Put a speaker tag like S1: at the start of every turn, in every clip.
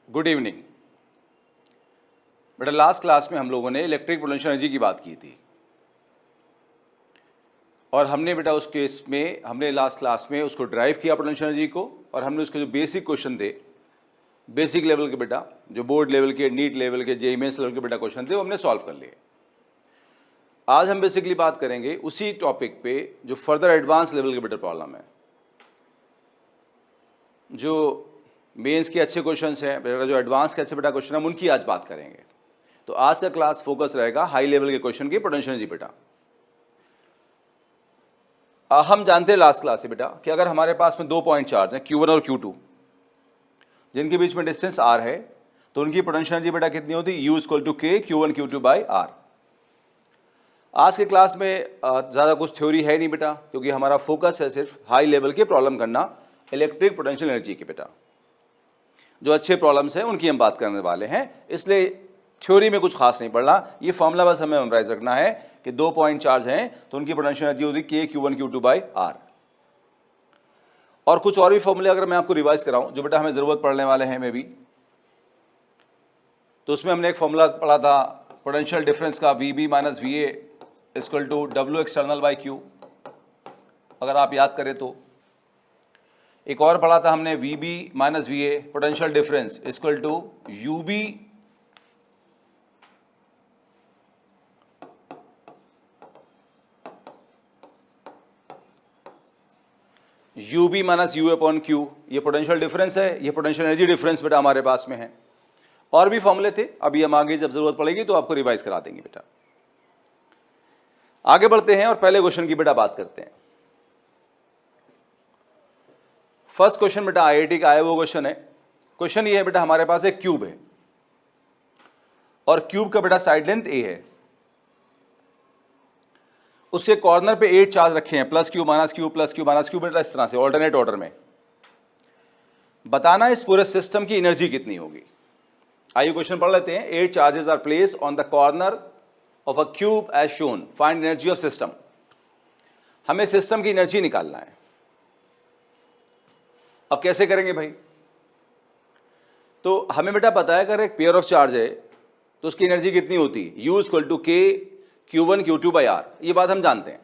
S1: Good evening बेटा। Last class में हम लोगों ने इलेक्ट्रिक पोटेंशियल एनर्जी की बात की थी और हमने बेटा उस केस में हमने लास्ट क्लास में उसको ड्राइव किया पोटेंशियल एनर्जी को, और हमने उसके जो बेसिक क्वेश्चन थे, बेसिक लेवल के बेटा, जो बोर्ड लेवल के, नीट लेवल के, जेईई मेंस लेवल के बेटा क्वेश्चन थे, वो हमने सॉल्व कर लिए। आज हम बेसिकली बात करेंगे उसी टॉपिक पे जो फर्दर एडवांस लेवल के बेटा प्रॉब्लम है, जो मेंस के अच्छे क्वेश्चंस हैं बेटा, जो एडवांस के अच्छे बेटा क्वेश्चन हैं, उनकी आज बात करेंगे। तो आज का क्लास फोकस रहेगा हाई लेवल के क्वेश्चन की पोटेंशियल एनर्जी बेटा। हम जानते हैं लास्ट क्लास से बेटा कि अगर हमारे पास में 2 पॉइंट चार्ज हैं Q1 और Q2, जिनके बीच में डिस्टेंस R है, तो उनकी पोटेंशियल एनर्जी बेटा कितनी होती है? U = K Q1 Q2 by R। आज के क्लास में ज़्यादा कुछ थ्योरी है नहीं बेटा, क्योंकि हमारा फोकस है सिर्फ हाई लेवल के प्रॉब्लम करना इलेक्ट्रिक पोटेंशियल एनर्जी के बेटा। जो अच्छे प्रॉब्लम्स हैं उनकी हम बात करने वाले हैं, इसलिए थ्योरी में कुछ खास नहीं पढ़ना। ये फॉर्मूला बस हमें मेमोराइज रखना है कि 2 पॉइंट चार्ज हैं तो उनकी पोटेंशियल एनर्जी होती है K Q1 Q2 by R। और कुछ और भी फॉर्मूले अगर मैं आपको रिवाइज कराऊं जो बेटा हमें ज़रूरत पड़ने वाले हैं, मे भी, तो उसमें हमने एक फॉर्मूला पढ़ा था पोटेंशियल डिफरेंस का, VB - VA = W external by Q, अगर आप याद करें तो। एक और पढ़ा था हमने VB - VA potential difference = UB - U/Q। ये पोटेंशियल डिफरेंस है, ये पोटेंशियल एनर्जी डिफरेंस बेटा हमारे पास में है। और भी फॉर्मूले थे, अभी हम आगे जब जरूरत पड़ेगी तो आपको रिवाइज करा देंगे बेटा। आगे बढ़ते हैं और पहले क्वेश्चन की बेटा बात करते हैं। फर्स्ट क्वेश्चन बेटा IIT का आया वो क्वेश्चन है। क्वेश्चन ये है बेटा, हमारे पास एक क्यूब है और क्यूब का बेटा साइड लेंथ A है। उसके कॉर्नर पे 8 चार्ज रखे हैं, +Q -Q +Q -Q बेटा, इस तरह से ऑल्टरनेट ऑर्डर में। बताना इस पूरे सिस्टम की एनर्जी कितनी होगी। आइए क्वेश्चन पढ़ लेते हैं। 8 charges are placed on the corner of a cube as shown, find energy of system. हमें सिस्टम की एनर्जी निकालना है। अब कैसे करेंगे भाई? तो हमें बेटा पता है अगर एक पेयर ऑफ चार्ज है तो उसकी एनर्जी कितनी होती है? U = K Q1 Q2 by R। ये बात हम जानते हैं।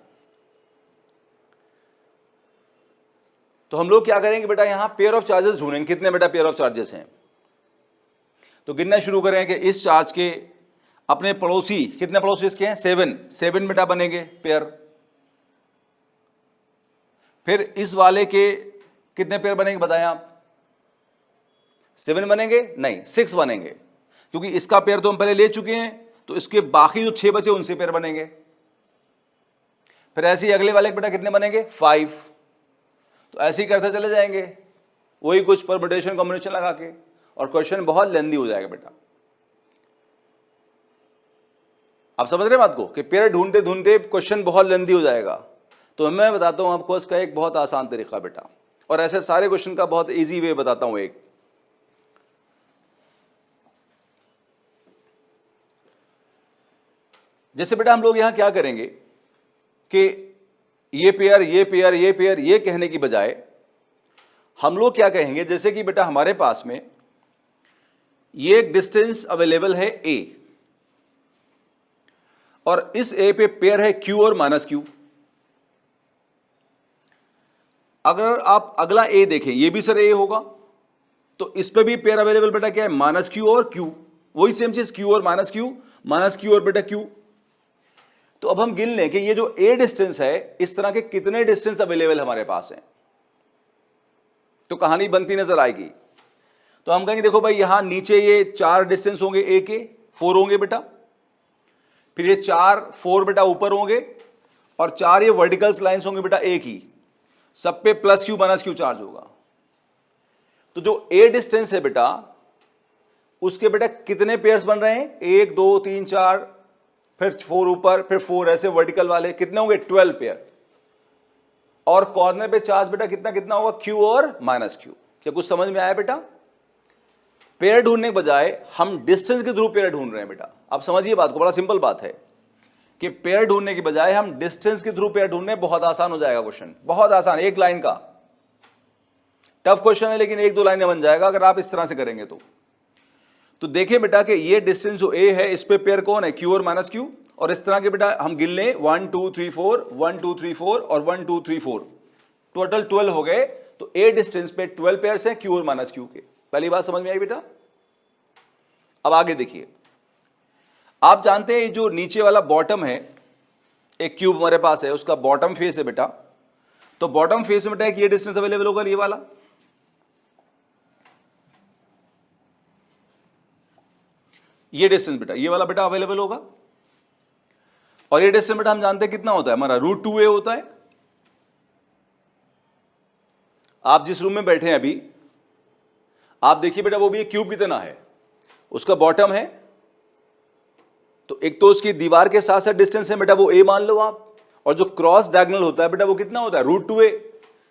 S1: तो हम लोग क्या करेंगे बेटा, यहां पेयर ऑफ चार्जेस ढूंढेंगे। कितने बेटा पेयर ऑफ चार्जेस हैं? तो गिनना शुरू करें कि इस चार्ज के अपने पड़ोसी, कितने पड़ोसी इसके हैं? 7 बेटा बनेंगे पेयर। फिर इस वाले के कितने पेयर बनेंगे बताएं आप? 7 बनेंगे? नहीं, 6 बनेंगे, क्योंकि इसका पेयर तो हम पहले ले चुके हैं, तो इसके बाकी जो 6 बचे उनसे पेयर बनेंगे। फिर ऐसे ही अगले वाले बेटा कितने बनेंगे? 5। तो ऐसे ही करते चले जाएंगे, वही कुछ परम्यूटेशन कॉम्बिनेशन लगा के, और क्वेश्चन बहुत लेंदी हो जाएगा बेटा। आप समझ रहे हैं बात को कि पेयर ढूंढते ढूंढते क्वेश्चन बहुत लेंदी हो जाएगा। तो मैं बताता हूं आपको इसका एक बहुत आसान तरीका बेटा, और ऐसे सारे क्वेश्चन का बहुत इजी वे बताता हूं एक। जैसे बेटा हम लोग यहां क्या करेंगे कि ये पेयर, ये पेयर, ये पेयर, ये कहने की बजाय हम लोग क्या कहेंगे, जैसे कि बेटा हमारे पास में ये एक डिस्टेंस अवेलेबल है A, और इस A पे पेयर है Q और -Q। अगर आप अगला A देखें, ये भी सर A होगा, तो इस पे भी पेयर अवेलेबल बेटा क्या है? -Q और Q, वही सेम चीज, Q और -Q और बेटा Q। तो अब हम गिन लें कि ये जो A डिस्टेंस है, इस तरह के कितने डिस्टेंस अवेलेबल हमारे पास हैं, तो कहानी बनती नजर आएगी। तो हम कहेंगे देखो भाई, यहां नीचे ये 4 डिस्टेंस होंगे A के, 4 होंगे बेटा। फिर ये 4 बेटा ऊपर होंगे, और 4 ये वर्टिकल्स लाइंस होंगे बेटा A की, सब पे +Q -Q चार्ज होगा। तो जो A डिस्टेंस है बेटा, उसके बेटा कितने पेयर्स बन रहे हैं? 1 2 3 4, फिर 4 ऊपर, फिर 4 ऐसे वर्टिकल वाले, कितने होंगे? 12 पेयर। और कॉर्नर पे चार्ज बेटा कितना कितना होगा? Q और -Q। क्या कुछ समझ में आया बेटा? पेयर ढूंढने के बजाय हम डिस्टेंस के थ्रू पेयर ढूंढ रहे हैं बेटा। आप समझिए बात को, बड़ा सिंपल बात है कि पेयर ढूंढने के बजाय हम डिस्टेंस के थ्रू पेयर ढूंढने, बहुत आसान हो जाएगा क्वेश्चन, बहुत आसान, एक लाइन का। टफ क्वेश्चन है लेकिन 1-2 लाइनें बन जाएगा अगर आप इस तरह से करेंगे तो। तो देखिए बेटा कि ये डिस्टेंस जो ए है इस पे पेयर कौन है, क्यू और माइनस क्यू। और इस तरह के बेटा हम गिन लें 1 2 3 4 1 2 3 4 और 1 2 3 4, टोटल 12 हो गए। तो ए डिस्टेंस पे 12 पेयर्स हैं क्यू और माइनस क्यू के। पहली बात समझ में आई बेटा। अब आगे देखिए, आप जानते हैं जो नीचे वाला बॉटम है, एक क्यूब हमारे पास है, उसका बॉटम फेस है बेटा। तो बॉटम फेस में बेटा एक ये डिस्टेंस अवेलेबल होगा, ये वाला, ये डिस्टेंस बेटा, ये वाला बेटा अवेलेबल होगा। और ये डिस्टेंस बेटा हम जानते हैं कितना होता है हमारा, √2a होता है। आप जिस रूम में बैठे हैं अभी, आप देखिए बेटा वो भी एक क्यूब कितना है, उसका बॉटम है, तो एक तो उसकी दीवार के साथ साथ डिस्टेंस है बेटा वो a मान लो आप, और जो क्रॉस डायगोनल होता है बेटा वो कितना होता है, √2a।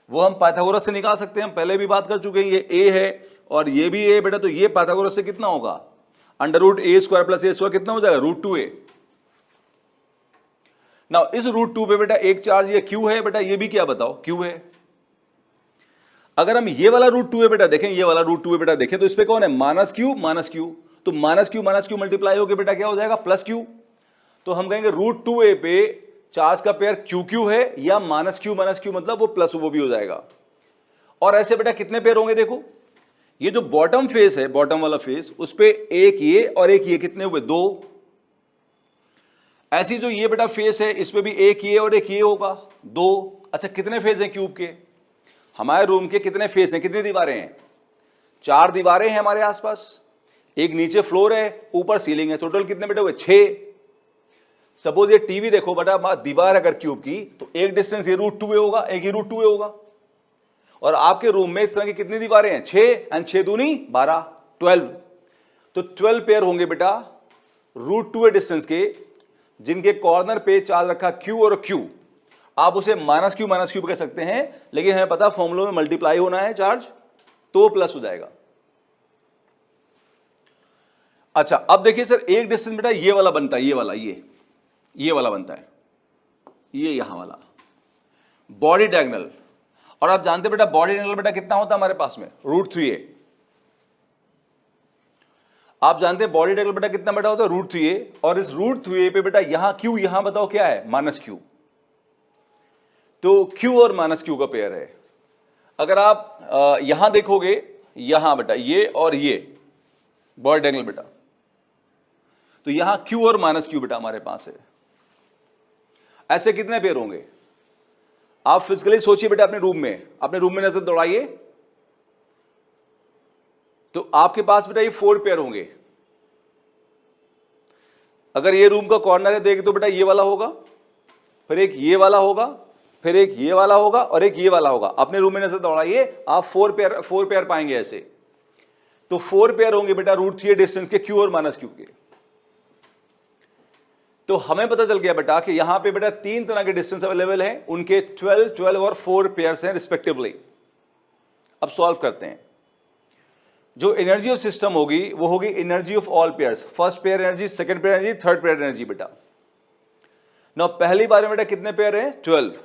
S1: वो हम पाइथागोरस से निकाल सकते हैं, हम पहले भी बात कर चुके हैं। ये a है और ये भी a बेटा, तो ये पाइथागोरस से कितना होगा, √a² + a² कितना हो जाएगा, √2a। ना इस √2 पे बेटा एक चार्ज ये q है बेटा, ये भी क्या बताओ, q है। अगर हम ये वाला √2a बेटा देखें, ये वाला √2a बेटा देखें, तो इस पे कौन है, -q, तो -q मल्टीप्लाई होकर बेटा क्या हो जाएगा, +q। तो हम कहेंगे √2a पे चार्ज का पेयर QQ है या -q मतलब वो प्लस वो भी हो जाएगा। और ऐसे बेटा कितने पेयर होंगे, देखो ये जो बॉटम फेस है, बॉटम वाला फेस, उस पे एक ये और एक ये, कितने हुए, 2। ऐसी जो ये बेटा फेस है, इस पे भी एक ये और एक ये होगा, 2। अच्छा कितने फेस हैं क्यूब के, हमारे रूम के कितने फेस हैं, कितनी दीवारें हैं, 4 दीवारें हैं हमारे आसपास, एक नीचे फ्लोर है, ऊपर सीलिंग है, टोटल कितने बेटे हुए, 6। सपोज ये टीवी देखो बेटा, दीवार अगर क्यूब की, तो एक डिस्टेंस ये √2a होगा, एक ही √2a होगा। और आपके रूम में इस तरह की कितनी दीवारें हैं, 6, एंड 6 दूनी 12, 12। तो 12 पेयर होंगे बेटा √2a डिस्टेंस के, जिनके कॉर्नर पे चार्ज रखा Q और Q। आप उसे -q कह सकते हैं, लेकिन हमें पता फॉर्मूला में मल्टीप्लाई होना है चार्ज, तो प्लस हो जाएगा। अच्छा अब देखिए सर, एक डिस्टेंस बेटा ये वाला बनता है, ये वाला, ये वाला बनता है, ये यहां वाला बॉडी डायगोनल। और आप जानते बेटा बॉडी डायगोनल बेटा कितना होता है हमारे पास में, √3a। आप जानते हैं बॉडी डायगोनल बेटा कितना बेटा होता है, √3a। और इस √3a पे बेटा यहां Q, यहां बताओ क्या है, -q। तो Q और -q का पेयर है। अगर आप यहां देखोगे, यहां बेटा ये और ये बॉडी डायगोनल बेटा, तो यहां Q और -q बेटा हमारे पास है। ऐसे कितने पेयर होंगे, आप फिजिकली सोचिए बेटा, अपने रूम में नजर दौड़ाइए, तो आपके पास बेटा ये 4 पेयर होंगे। अगर ये रूम का कॉर्नर है तो एक तो बेटा ये वाला होगा, फिर एक ये वाला होगा, फिर एक ये वाला होगा और एक ये वाला होगा। अपने रूम में नजर दौड़ाइए, आप 4 पेयर पाएंगे ऐसे। तो 4 पेयर होंगे बेटा √3a डिस्टेंस के, Q और -q के। तो हमें पता चल गया बेटा कि यहां पे बेटा 3 तरह के डिस्टेंस अवेलेबल हैं, उनके 12, 12 और 4 पेयर्स हैं रिस्पेक्टिवली। अब सॉल्व करते हैं। जो एनर्जी ऑफ सिस्टम होगी वो होगी energy of all pairs, first pair energy, second pair energy, third pair energy बेटा। नाउ पहली बार में बेटा कितने पेयर हैं, 12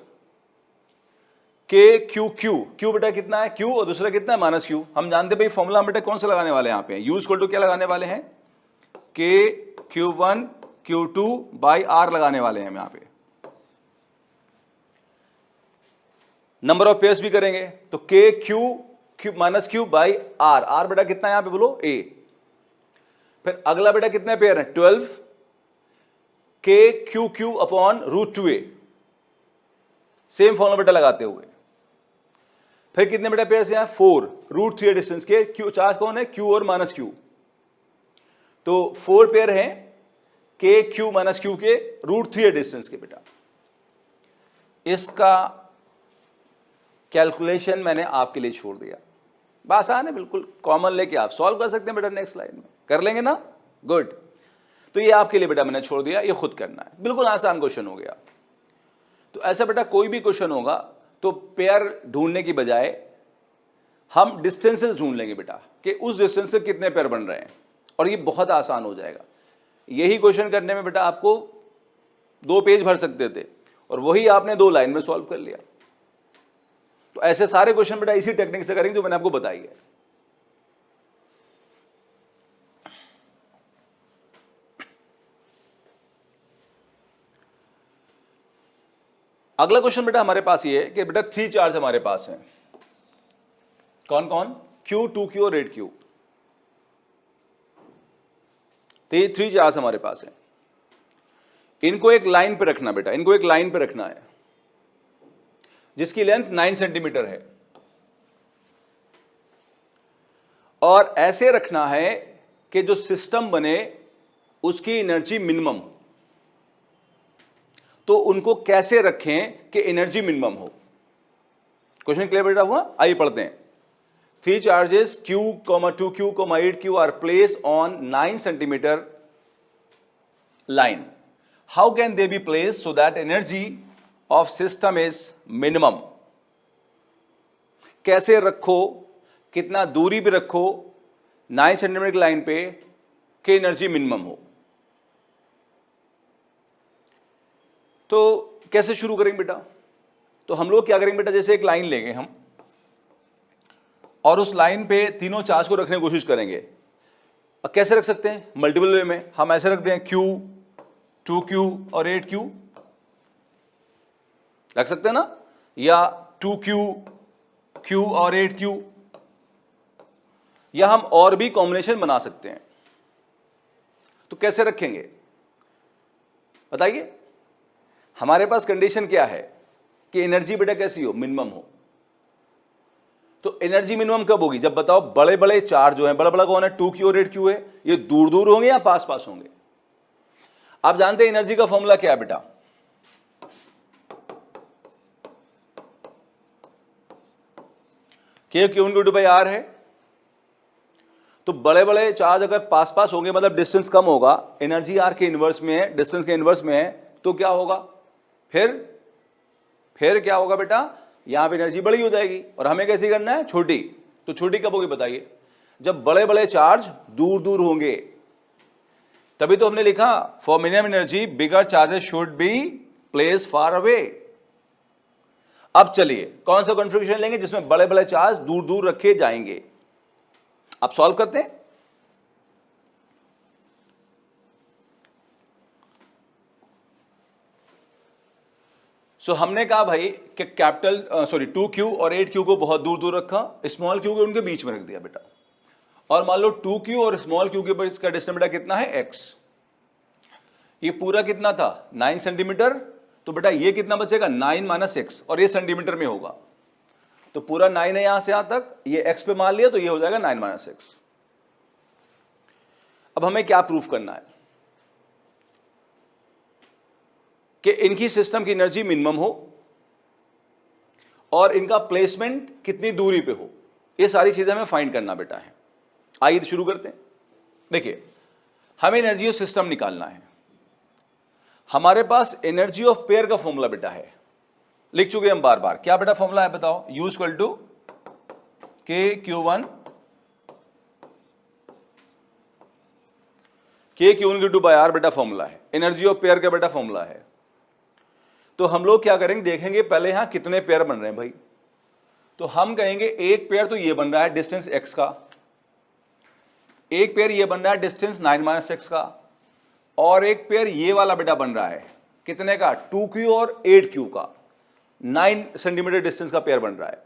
S1: के Q बेटा कितना है, Q, और दूसरा कितना है, -q। हम जानते भाई फॉर्मूला हम बेटा कौन सा लगाने वाले हैं यहां पे, U इक्वल टू क्या लगाने वाले हैं, K Q1 Q2 by R लगाने वाले हैं हम यहां पे। नंबर ऑफ पेयर्स भी करेंगे, तो K -q बाई R बेटा कितना है यहां पे बोलो, A। फिर अगला बेटा कितने पेयर हैं, 12 K Q upon √2a, same formula बेटा लगाते हुए। फिर कितने बेटा पेयर्स हैं, 4 √3a डिस्टेंस के, Q चार्ज कौन है, Q और -q। तो 4 पेयर हैं K Q -q के √3a डिस्टेंस के बेटा। इसका कैलकुलेशन मैंने आपके लिए छोड़ दिया, आसान है, बिल्कुल कॉमन लेके आप सॉल्व कर सकते हैं बेटा, नेक्स्ट स्लाइड में कर लेंगे ना, गुड। तो ये आपके लिए बेटा मैंने छोड़ दिया, ये खुद करना है, बिल्कुल आसान क्वेश्चन हो गया। तो ऐसा बेटा कोई भी क्वेश्चन होगा तो पेयर ढूंढने की बजाय हम डिस्टेंसेस ढूंढ लेंगे बेटा कि उस डिस्टेंस से कितने पेयर बन रहे हैं, और ये बहुत आसान हो जाएगा। यही क्वेश्चन करने में बेटा आपको 2 पेज भर सकते थे, और वही आपने 2 लाइन में सॉल्व कर लिया। तो ऐसे सारे क्वेश्चन बेटा इसी टेक्निक से करेंगे जो मैंने आपको बताई है। अगला क्वेश्चन बेटा हमारे पास ये है कि बेटा 3 चार्ज हमारे पास हैं, कौन कौन, Q, 2Q और 8Q। तो ये 3 चार्ज हमारे पास है, इनको एक लाइन पे रखना बेटा, इनको एक लाइन पे रखना है जिसकी लेंथ 9 सेंटीमीटर है, और ऐसे रखना है कि जो सिस्टम बने उसकी एनर्जी मिनिमम। तो उनको कैसे रखें कि एनर्जी मिनिमम हो? क्वेश्चन क्लियर बेटा हुआ? आइए पढ़ते हैं। 3 charges Q, 2Q, 8Q are place on 9 centimetre line. How can they be placed so that energy of system is minimum? कैसे रखो, कितना दूरी पे रखो 9 सेंटीमीटर की लाइन पे कि एनर्जी मिनिमम हो? तो कैसे शुरू करेंगे बेटा? तो हम लोग क्या करेंगे बेटा, जैसे एक लाइन लेंगे हम और उस लाइन पे तीनों चार्ज को रखने की कोशिश करेंगे। अब कैसे रख सकते हैं? मल्टीपल वे में। हम ऐसे रख दें Q, 2Q और 8Q रख सकते हैं ना, या 2Q, Q और 8Q, या हम और भी कॉम्बिनेशन बना सकते हैं। तो कैसे रखेंगे बताइए? हमारे पास कंडीशन क्या है कि एनर्जी बेटा कैसी हो, मिनिमम हो। तो एनर्जी मिनिमम कब होगी? जब बताओ बड़े बड़े चार्ज जो हैं, बड़ा बड़ा कौन है, 2Q और 8Q है, ये दूर दूर होंगे या पास पास होंगे? आप जानते हैं एनर्जी का फॉर्मूला क्या है बेटा? Q/R है। तो बड़े बड़े चार्ज अगर पास पास होंगे मतलब डिस्टेंस कम होगा, एनर्जी R के इनवर्स में है, डिस्टेंस के इनवर्स में है, तो क्या होगा? फिर क्या होगा बेटा? यहां पे एनर्जी बड़ी हो जाएगी, और हमें कैसे करना है? छोटी। तो छोटी कब होगी बताइए? जब बड़े बड़े चार्ज दूर दूर होंगे। तभी तो हमने लिखा for minimum energy bigger charges should be place far away. अब चलिए कौन सा कॉन्फ़िगरेशन लेंगे जिसमें बड़े बड़े चार्ज दूर दूर रखे जाएंगे? अब सॉल्व करते हैं। हमने कहा भाई कि कैपिटल 2Q और 8Q को बहुत दूर दूर रखा, स्मॉल Q को उनके बीच में रख दिया बेटा, और मान लो 2Q और स्मॉल Q के बीच का डिस्टेंस बेटा कितना है? X। ये पूरा कितना था? 9 सेंटीमीटर। तो बेटा ये कितना बचेगा? 9 - X, और ये सेंटीमीटर में होगा, तो पूरा 9 है यहां से यहां तक, ये X पे मान लिया, तो ये हो जाएगा 9 - X। अब हमें क्या प्रूफ करना है? कि इनकी सिस्टम की एनर्जी मिनिमम हो और इनका प्लेसमेंट कितनी दूरी पे हो। ये सारी चीजें हमें फाइंड करना बेटा है। आइए तो शुरू करते हैं। देखिए, हमें एनर्जी ऑफ सिस्टम निकालना है। हमारे पास एनर्जी ऑफ पेयर का फॉर्मूला बेटा है, लिख चुके हम बार बार। क्या बेटा फॉर्मूला है बताओ? U = KQ1 KQ/R बेटा फॉर्मूला है, एनर्जी ऑफ पेयर का बेटा फॉर्मूला है। तो हम लोग क्या करेंगे, देखेंगे पहले यहां कितने पेयर बन रहे हैं भाई। तो हम कहेंगे एक पेयर तो ये बन रहा है डिस्टेंस x का, एक पेयर ये बन रहा है डिस्टेंस 9 - X का, और एक पेयर ये वाला बेटा बन रहा है कितने का? 2Q और 8Q का, 9 सेंटीमीटर डिस्टेंस का पेयर बन रहा है।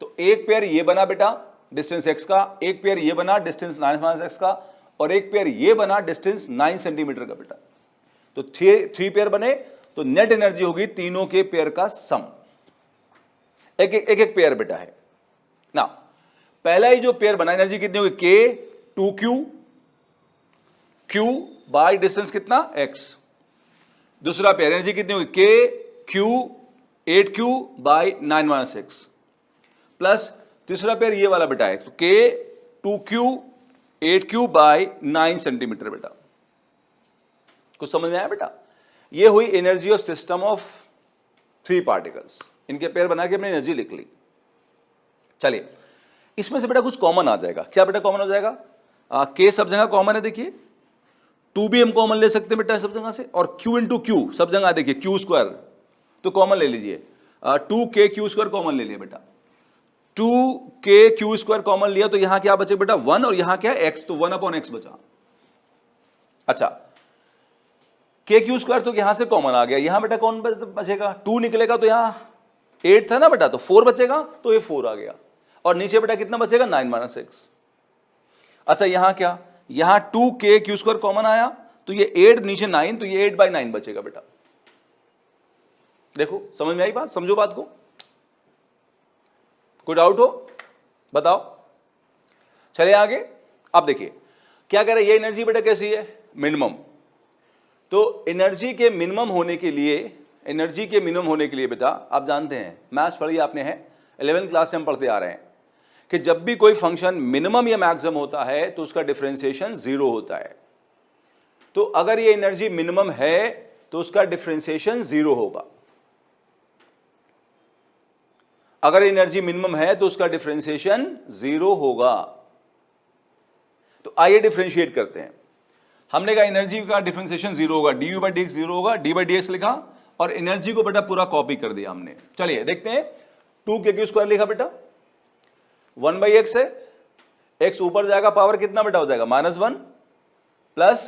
S1: तो एक पेयर ये बना बेटा डिस्टेंस x का, एक पेयर ये बना डिस्टेंस 9 - X का, और एक पेयर ये बना डिस्टेंस 9 सेंटीमीटर का बेटा। तो 3 पेयर बने, तो नेट एनर्जी होगी तीनों के पेयर का सम। एक पेयर बेटा है ना। पहला ही जो पेयर बना, एनर्जी कितनी होगी? K 2Q, Q by distance कितना? X। दूसरा पेयर एनर्जी कितनी होगी? K Q 8Q by 9 - X, plus तीसरा पेयर ये वाला बेटा है, तो K 2Q 8Q by 9 centimetre बेटा। कुछ समझ में आया बेटा? ये हुई energy of system of 3 particles. इनके पेयर बना के हमने एनर्जी लिख ली। चलिए, इसमें से बेटा कुछ कॉमन आ जाएगा। क्या बेटा कॉमन हो जाएगा? K सब जगह कॉमन है, देखिए 2 भी हम कॉमन ले सकते हैं बेटा सब जगह से, और Q × Q सब जगह देखिए Q², तो कॉमन ले लीजिए। 2KQ² कॉमन ले लिया बेटा, 2KQ² कॉमन लिया, तो यहां क्या बचे बेटा? 1, और यहां क्या है? X, तो 1/X बचा। अच्छा, के क्यू स्क्वायर तो यहां से कॉमन आ गया, यहां बेटा कौन बचेगा, 2 निकलेगा तो यहां 8 था ना बेटा, तो 4 बचेगा, तो ये 4 आ गया, और नीचे बेटा कितना बचेगा 9 माइनस एक्स। अच्छा यहां क्या, यहां 2 के क्यू स्क्वायर कॉमन आया, तो ये 8 नीचे 9, तो ये 8/9 बचेगा बेटा। देखो समझ में आई बात, समझो बात को, कोई डाउट हो बताओ। चलिए आगे, अब देखिए क्या कह रहा है, ये एनर्जी बेटा कैसी है, मिनिमम। तो एनर्जी के मिनिमम होने के लिए, एनर्जी के मिनिमम होने के लिए बेटा आप जानते हैं, मैथ्स पढ़ी आपने है, 11वीं क्लास से हम पढ़ते आ रहे हैं कि जब भी कोई फंक्शन मिनिमम या मैक्सिमम होता है तो उसका डिफरेंशिएशन 0 होता है। तो अगर ये एनर्जी मिनिमम है तो उसका डिफरेंशिएशन 0 होगा, अगर एनर्जी मिनिमम है तो उसका डिफरेंशिएशन 0 होगा। तो आइए डिफरेंशिएट करते हैं। हमने कहा एनर्जी का डिफरेंशिएशन 0 होगा, du by dx 0 होगा, d by dx लिखा, और एनर्जी को बेटा पूरा कॉपी कर दिया हमने। चलिए देखते हैं, 2 के क्यू स्क्वायर लिखा बेटा, 1/x है, x ऊपर जाएगा पावर कितना बेटा हो जाएगा -1 प्लस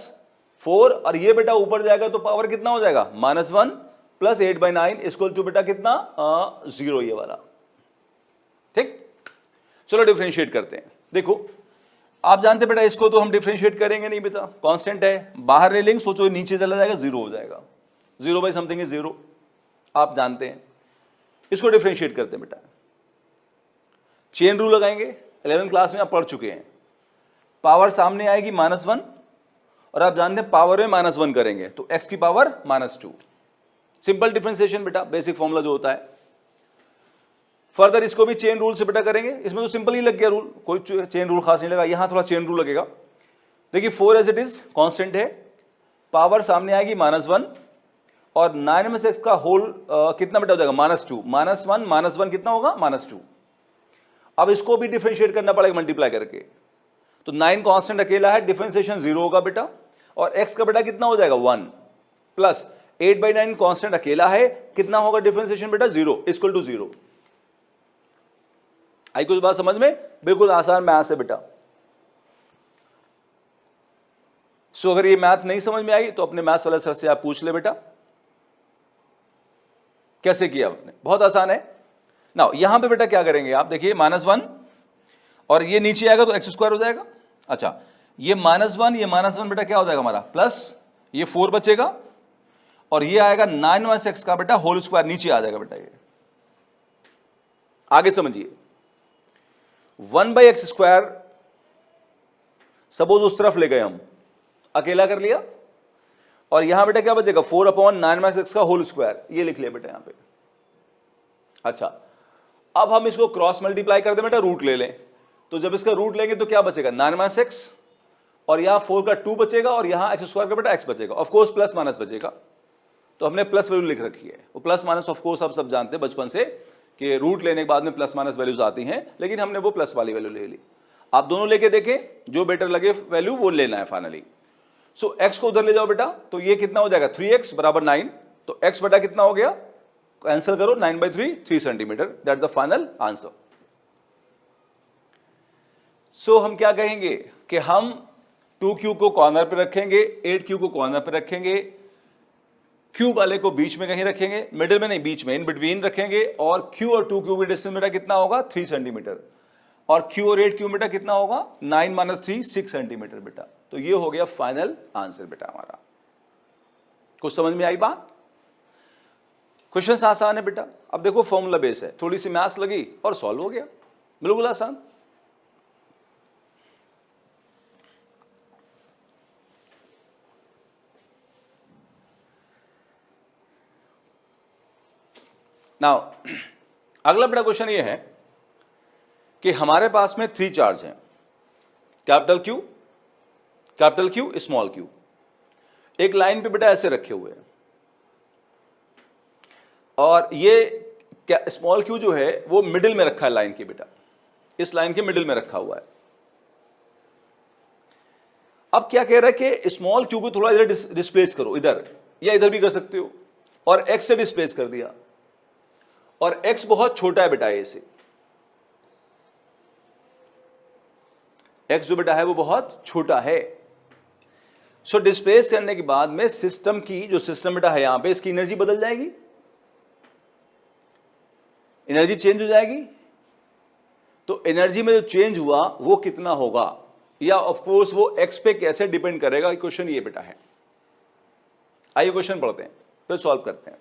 S1: 4, और ये बेटा ऊपर जाएगा तो पावर कितना हो जाएगा -1 प्लस 8/9 इक्वल टू बेटा कितना 0, ये वाला। ठीक, चलो डिफरेंशिएट करते हैं। देखो आप जानते बेटा इसको तो हम डिफरेंशिएट करेंगे नहीं बेटा, कांस्टेंट है, बाहर ले लेंगे, सोचो नीचे चला जाएगा 0 हो जाएगा, 0 बाई समथिंग इज 0, आप जानते हैं। इसको डिफरेंशिएट करते हैं बेटा, चेन रूल लगाएंगे, 11वीं क्लास में आप पढ़ चुके हैं। पावर सामने आएगी -1, और आप जानते हैं पावर में -1 करेंगे तो x की पावर -2, सिंपल डिफरेंशिएशन बेटा, बेसिक फॉर्मूला जो होता है। फर्दर इसको भी चेन रूल से बेटा करेंगे, इसमें तो सिंपल ही लग गया रूल, कोई चेन रूल खास नहीं लगा, यहां थोड़ा चेन रूल लगेगा। देखिए 4 एज इट इज कांस्टेंट है, पावर सामने आएगी -1, और 9 में से x का होल कितना बेटा हो जाएगा -2, -1 कितना होगा -2। अब इसको भी डिफरेंशिएट करना पड़ेगा मल्टीप्लाई करके, तो 9 कांस्टेंट अकेला है, डिफरेंशिएशन 0 होगा बेटा, और x का बेटा कितना हो जाएगा 1 प्लस 8/9 कांस्टेंट अकेला है, कितना होगा डिफरेंशिएशन बेटा 0 इक्वल टू 0। आई कुछ बात समझ में, बिल्कुल आसान मैथ है बेटा। सो अगर ये मैथ नहीं समझ में आई तो अपने मैथ्स वाले सर से आप पूछ ले बेटा कैसे किया आपने, बहुत आसान है ना। यहां पे बेटा क्या करेंगे आप, देखिए -1, और ये नीचे आएगा तो x स्क्वायर हो जाएगा। अच्छा ये -1 बेटा क्या हो जाएगा हमारा प्लस, ये 4 बचेगा, और ये आएगा 9x का बेटा होल स्क्वायर नीचे आ जाएगा बेटा। ये आगे समझिए, 1/x स्क्वायर सपोज उस तरफ ले गए हम, अकेला कर लिया, और यहां बेटा क्या बचेगा 4/9x का होल स्क्वायर, ये लिख लिया बेटा यहां पे। अच्छा अब हम इसको क्रॉस मल्टीप्लाई कर दे बेटा, रूट ले लें, तो जब इसका रूट लेंगे तो क्या बचेगा 9x, और यहां 4 का 2 बचेगा, और यहां x स्क्वायर का बेटा x बचेगा, ऑफ कोर्स प्लस माइनस बचेगा, तो हमने प्लस वैल्यू लिख रखी है। वो प्लस माइनस ऑफ कोर्स आप सब जानते हैं बचपन से कि रूट लेने के बाद में प्लस माइनस वैल्यूज आती हैं, लेकिन हमने वो प्लस वाली वैल्यू ले ली। आप दोनों लेके देखें, जो बेटर लगे वैल्यू वो लेना है फाइनली। सो x को उधर ले जाओ बेटा, तो ये कितना हो जाएगा 3x बराबर 9, तो x बेटा कितना हो गया, कैंसिल करो, 9/3 3 centimetre, that the final answer. So हम क्या कहेंगे कि हम 2q को कॉर्नर पे रखेंगे, 8q को कॉर्नर पे रखेंगे, q वाले को बीच में कहीं रखेंगे, मिडिल में नहीं बीच में, इन बिटवीन रखेंगे, और q और 2q की डिस्टेंस बेटा कितना होगा 3 सेंटीमीटर, और q और 8q बेटा कितना होगा 9 - 3 6 सेंटीमीटर बेटा। तो ये हो गया फाइनल आंसर बेटा हमारा। कुछ समझ में आई बात? क्वेश्चन आसान है बेटा। अब देखो फॉर्मूला बेस है, थोड़ी सी मैथ्स लगी और सॉल्व हो गया, बिल्कुल आसान। नाउ अगला बड़ा क्वेश्चन ये है कि हमारे पास में 3 चार्ज हैं, कैपिटल क्यू स्मॉल क्यू, एक लाइन पे बेटा ऐसे रखे हुए हैं, और ये स्मॉल क्यू जो है वो मिडिल में रखा है लाइन के बेटा, इस लाइन के मिडिल में रखा हुआ है। अब क्या कह रहा है कि स्मॉल क्यू को थोड़ा इधर डिस्प्लेस करो, इधर या इधर भी कर सकते हो, और एक्स से डिस्प्लेस कर दिया, और x बहुत छोटा है बेटा, ए से x जो बेटा है वो बहुत छोटा है। सो डिस्प्लेस करने के बाद में सिस्टम की जो सिस्टम बेटा है यहां पे इसकी एनर्जी बदल जाएगी, एनर्जी चेंज हो जाएगी। तो एनर्जी में जो चेंज हुआ वो कितना होगा, या ऑफ कोर्स वो एक्स पे कैसे डिपेंड करेगा, क्वेश्चन ये बेटा है। आइए क्वेश्चन पढ़ते हैं फिर सॉल्व करते हैं।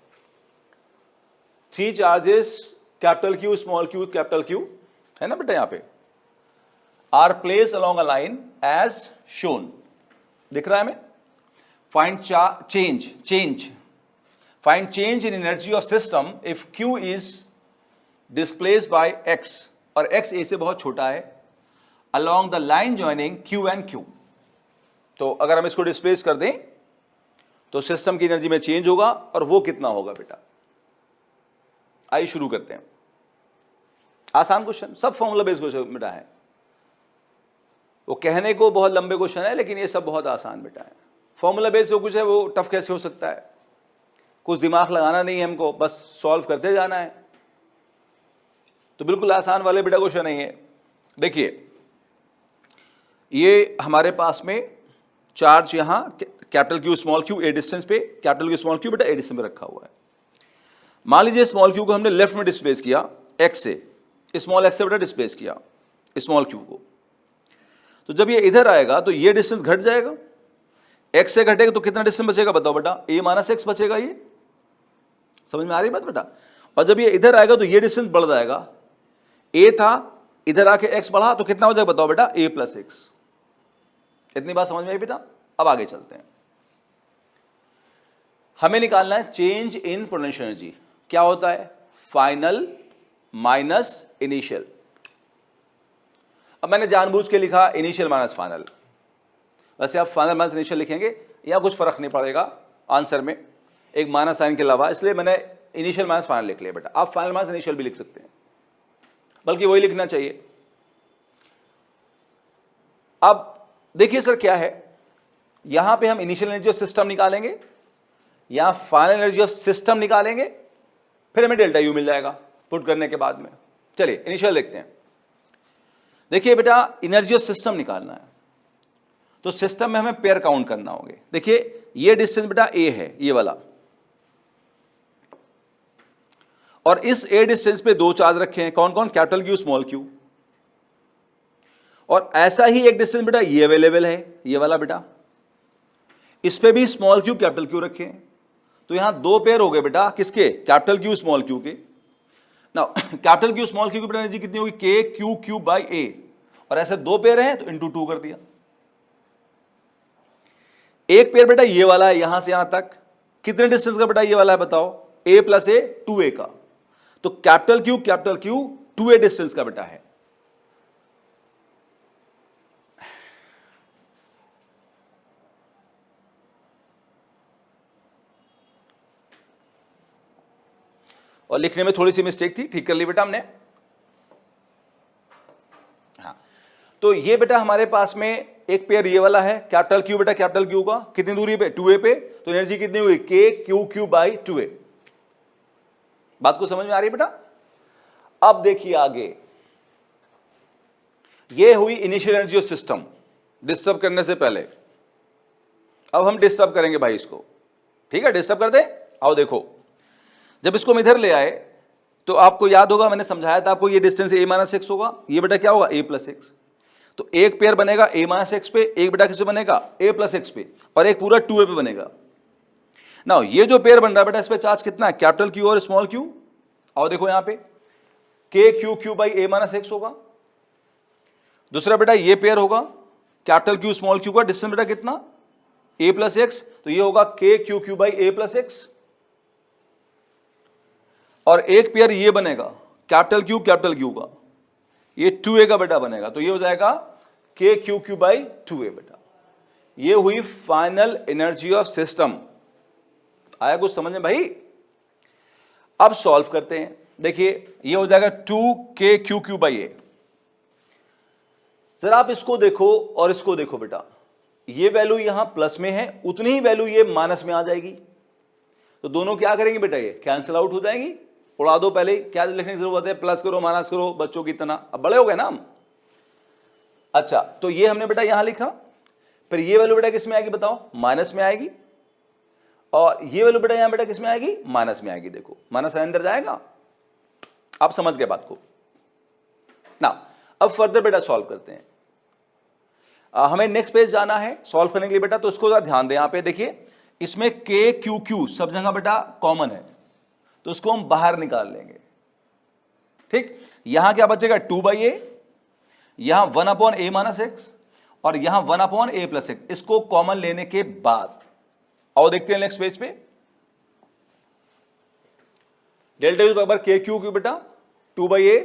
S1: 3 charges capital Q small Q capital Q है ना बेटा, यहां पे are place along a line as shown, दिख रहा है हमें। Find change in energy of system if Q is displaced by X, और एक्स ए से बहुत छोटा है, along the line joining Q and Q. तो अगर हम इसको डिस्प्लेस कर दें तो सिस्टम की एनर्जी में चेंज होगा, और वो कितना होगा बेटा। आइए शुरू करते हैं। आसान क्वेश्चन, सब फॉर्मूला बेस्ड क्वेश्चन बेटा है। वो कहने को बहुत लंबे क्वेश्चन है लेकिन ये सब बहुत आसान बेटा है। फॉर्मूला बेस्ड जो कुछ है वो टफ कैसे हो सकता है, कुछ दिमाग लगाना नहीं है हमको, बस सॉल्व करते जाना है। तो बिल्कुल आसान वाले बेटा क्वेश्चन नहीं है। देखिए ये हमारे पास में चार्ज यहां capital Q small Q A distance पे, कैपिटल क्यू स्मॉल क्यू बेटा ए डिस्टेंस पे रखा हुआ है। मान लीजिए स्मॉल क्यू को हमने लेफ्ट में डिस्प्लेस किया एक्स से, स्मॉल एक्स से बेटा डिस्प्लेस किया स्मॉल क्यू को। तो जब ये इधर आएगा तो ये डिस्टेंस घट जाएगा, एक्स से घटेगा तो कितना डिस्टेंस बचेगा बताओ बेटा, ए माइनस एक्स बचेगा। ये समझ में आ रही बात बेटा। और जब ये इधर आएगा तो ये डिस्टेंस बढ़ जाएगा, ए था इधर आके एक्स बढ़ा तो कितना हो जाएगा बताओ बेटा, ए प्लस एक्स। इतनी बात समझ में आई बेटा। अब आगे चलते हैं, हमें निकालना है चेंज इन पोटेंशियल एनर्जी। क्या होता है, फाइनल माइनस इनिशियल। अब मैंने जानबूझ के लिखा इनिशियल माइनस फाइनल, वैसे आप फाइनल माइनस इनिशियल लिखेंगे या कुछ फर्क नहीं पड़ेगा आंसर में, एक माइनस साइन के अलावा, इसलिए मैंने इनिशियल माइनस फाइनल लिख लिया बेटा। आप फाइनल माइनस इनिशियल भी लिख सकते हैं, बल्कि वही लिखना चाहिए। अब देखिए सर क्या है, यहां पे हम इनिशियल एनर्जी ऑफ सिस्टम निकालेंगे, यहां फाइनल एनर्जी ऑफ सिस्टम निकालेंगे, फिर हमें डेल्टा यू मिल जाएगा पुट करने के बाद में। चलिए इनिशियल देखते हैं। देखिए बेटा एनर्जी ऑफ सिस्टम निकालना है तो सिस्टम में हमें पेयर काउंट करना होंगे। देखिए ये डिस्टेंस बेटा ए है, ये वाला, और इस ए डिस्टेंस पे 2 चार्ज रखे हैं, कौन कौन, कैपिटल क्यू स्मॉल क्यू। और ऐसा ही एक डिस्टेंस बेटा ये अवेलेबल है, ये वाला बेटा, इस पे भी स्मॉल क्यू कैपिटल क्यू रखे हैं। तो यहां 2 पेयर हो गए बेटा, किसके, कैपिटल क्यू स्मॉल क्यू के। Now capital Q small Q की एनर्जी कितनी होगी, के क्यू क्यू बाई ए, और ऐसे 2 पेयर हैं तो इंटू 2 कर दिया। एक पेयर बेटा ये वाला है यहां से यहां तक, कितने डिस्टेंस का बेटा ये वाला है बताओ, a प्लस ए 2a का। तो कैपिटल क्यू 2a डिस्टेंस का बेटा है। और लिखने में थोड़ी सी मिस्टेक थी, ठीक कर ली बेटा हमने। हाँ तो ये बेटा हमारे पास में एक पेयर ये वाला है, कैपिटल क्यू बेटा कैपिटल क्यू का, कितनी दूरी पे, 2a पे, तो एनर्जी कितनी हुई, के क्यू क्यू बाई 2a। बात को समझ में आ रही है बेटा। अब देखिए आगे, ये हुई initial energy of system disturb करने से पहले। अब हम डिस्टर्ब करेंगे भाई इसको, ठीक है, डिस्टर्ब कर दे। आओ देखो, जब इसको हम इधर ले आए तो आपको याद होगा मैंने समझाया था आपको, ये डिस्टेंस a माइनस एक्स होगा, ये बेटा क्या होगा, a प्लस एक्स। तो एक पेयर बनेगा a माइनस एक्स पे, एक बेटा किससे बनेगा, a प्लस एक्स पे, और एक पूरा 2a पे बनेगा। नाउ ये जो पेयर बन रहा है बेटा, इस पे चार्ज कितना है, कैपिटल क्यू और स्मॉल क्यू। और देखो यहां पे के Q Q by A minus x होगा। दूसरा बेटा ये पेयर होगा कैपिटल क्यू स्मॉल क्यू का, डिस्टेंस बेटा कितना, a प्लस एक्स, तो ये होगा के Q Q by A plus x. और एक पेयर ये बनेगा कैपिटल क्यू का, ये 2a का बेटा बनेगा, तो ये हो जाएगा के क्यू क्यू बाई 2a बेटा। ये हुई फाइनल एनर्जी ऑफ सिस्टम। आया कुछ समझ में भाई। अब सॉल्व करते हैं। देखिए ये हो जाएगा 2k क्यू क्यू बाई ए। जरा आप इसको देखो और इसको देखो बेटा, ये वैल्यू यहां प्लस में है, उतनी ही वैल्यू ये माइनस में आ जाएगी। तो दोनों क्या करेंगे बेटा, ये कैंसिल आउट हो जाएंगी। उड़ा दो, पहले क्या लिखने की जरूरत है, प्लस करो माइनस करो बच्चों की तरह, अब बड़े हो गए ना हम। अच्छा तो ये हमने बेटा यहां लिखा, फिर ये वैल्यू बेटा किस में आएगी बताओ, माइनस में आएगी, और ये वैल्यू बेटा यहां बेटा किस में आएगी, माइनस में आएगी। देखो माइनस अंदर जाएगा, आप समझ गए बात को ना। अब फर्दर बेटा सॉल्व करते हैं। हमें नेक्स्ट पेज जाना है सॉल्व करने के लिए बेटा, तो इसको जरा ध्यान दें। यहां पे देखिए इसमें के क्यू क्यू सब जगह बेटा कॉमन है, तो उसको हम बाहर निकाल लेंगे। ठीक, यहां क्या बचेगा 2/a, यहां 1/a माइनस एक्स, और यहां 1/a प्लस एक्स। इसको कॉमन लेने के बाद आओ देखते हैं नेक्स्ट पेज पे। डेल्टा यू बराबर के क्यू क्यू बेटा 2/a,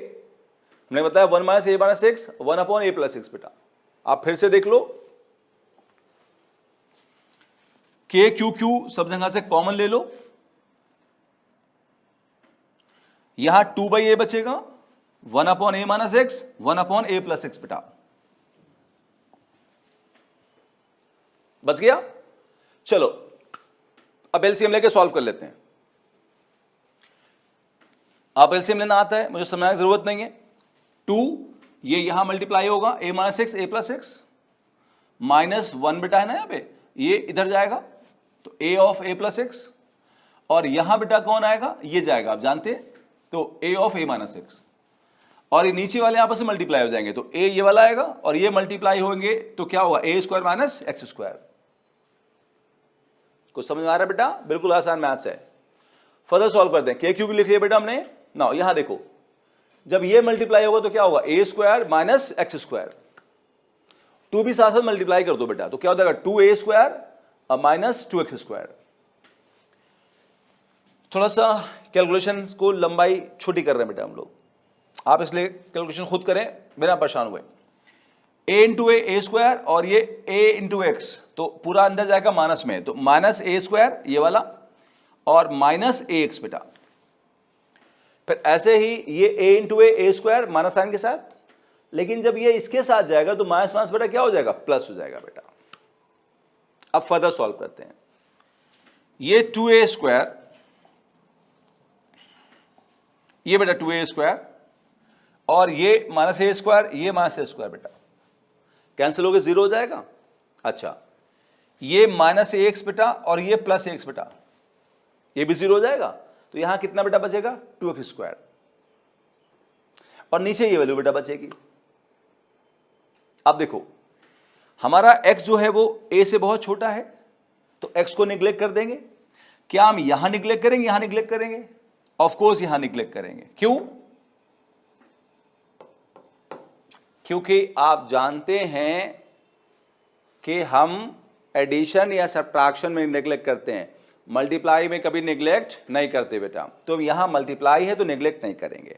S1: हमने बताया 1 minus a minus x 1/a plus x बेटा। आप फिर से देख लो, के क्यू क्यू सब जगह से कॉमन ले लो, यहां 2/a बचेगा, 1/a minus x 1/a plus x बेटा बच गया। चलो अब एलसीएम लेके सॉल्व कर लेते हैं। आप एलसीएम लेना आता है, मुझे समझाने की जरूरत नहीं है। 2 ये यहां मल्टीप्लाई होगा a minus x a plus x, minus 1 बेटा है ना यहां पे, ये इधर जाएगा तो a of a plus x, और यहां बेटा कौन आएगा, ये जाएगा, आप जानते हैं, तो a of a minus x, और ये नीचे वाले आपस में मल्टीप्लाई हो जाएंगे, तो a ये वाला आएगा और ये मल्टीप्लाई होंगे, तो क्या होगा a square minus x square. कुछ समझ में आ रहा है बेटा, बिल्कुल आसान मैथ्स है। फर्दर सॉल्व करते हैं। के क्यू लिख लिया बेटा हमने ना, यहां देखो जब ये मल्टीप्लाई होगा तो क्या होगा a square minus x square, 2 भी साथ साथ मल्टीप्लाई कर दो बेटा, तो क्या हो जाएगा 2a square minus 2x square. थोड़ा सा कैलकुलेशन को लंबाई छोटी कर रहे हैं बेटा हम लोग, आप इसलिए कैलकुलेशन खुद करें बिना परेशान हुए। a इंटू ए स्क्वायर और ये a इंटू एक्स, तो पूरा अंदर जाएगा माइनस में, तो माइनस a स्क्वायर ये वाला और माइनस a एक्स बेटा। फिर ऐसे ही ये a into a square minus sign के साथ, लेकिन जब ये इसके साथ जाएगा तो माइनस माइनस बेटा क्या हो जाएगा, प्लस हो जाएगा बेटा। अब फर्दर सॉल्व करते हैं। ये 2a स्क्वायर, ये बेटा 2a स्क्वायर, और ये माइनस a स्क्वायर, ये माइनस a स्क्वायर बेटा कैंसिल होकर 0 हो जाएगा। अच्छा, ये माइनस एक्स बेटा और ये प्लस एक्स बेटा, ये भी 0 हो जाएगा, तो यहां कितना बेटा बचेगा 2x स्क्वायर, और नीचे ये वैल्यू बेटा बचेगी। अब देखो हमारा x जो है वो a से बहुत छोटा है, तो x को निग्लेक्ट कर देंगे। क्या हम यहां निग्लेक्ट करेंगे, यहां निग्लेक्ट करेंगे? ऑफ कोर्स यहां निग्लेक्ट करेंगे। क्यों? क्योंकि आप जानते हैं कि हम एडिशन या सब्ट्रैक्शन में निग्लेक्ट करते हैं, मल्टीप्लाई में कभी निग्लेक्ट नहीं करते बेटा। तो यहां मल्टीप्लाई है तो निग्लेक्ट नहीं करेंगे।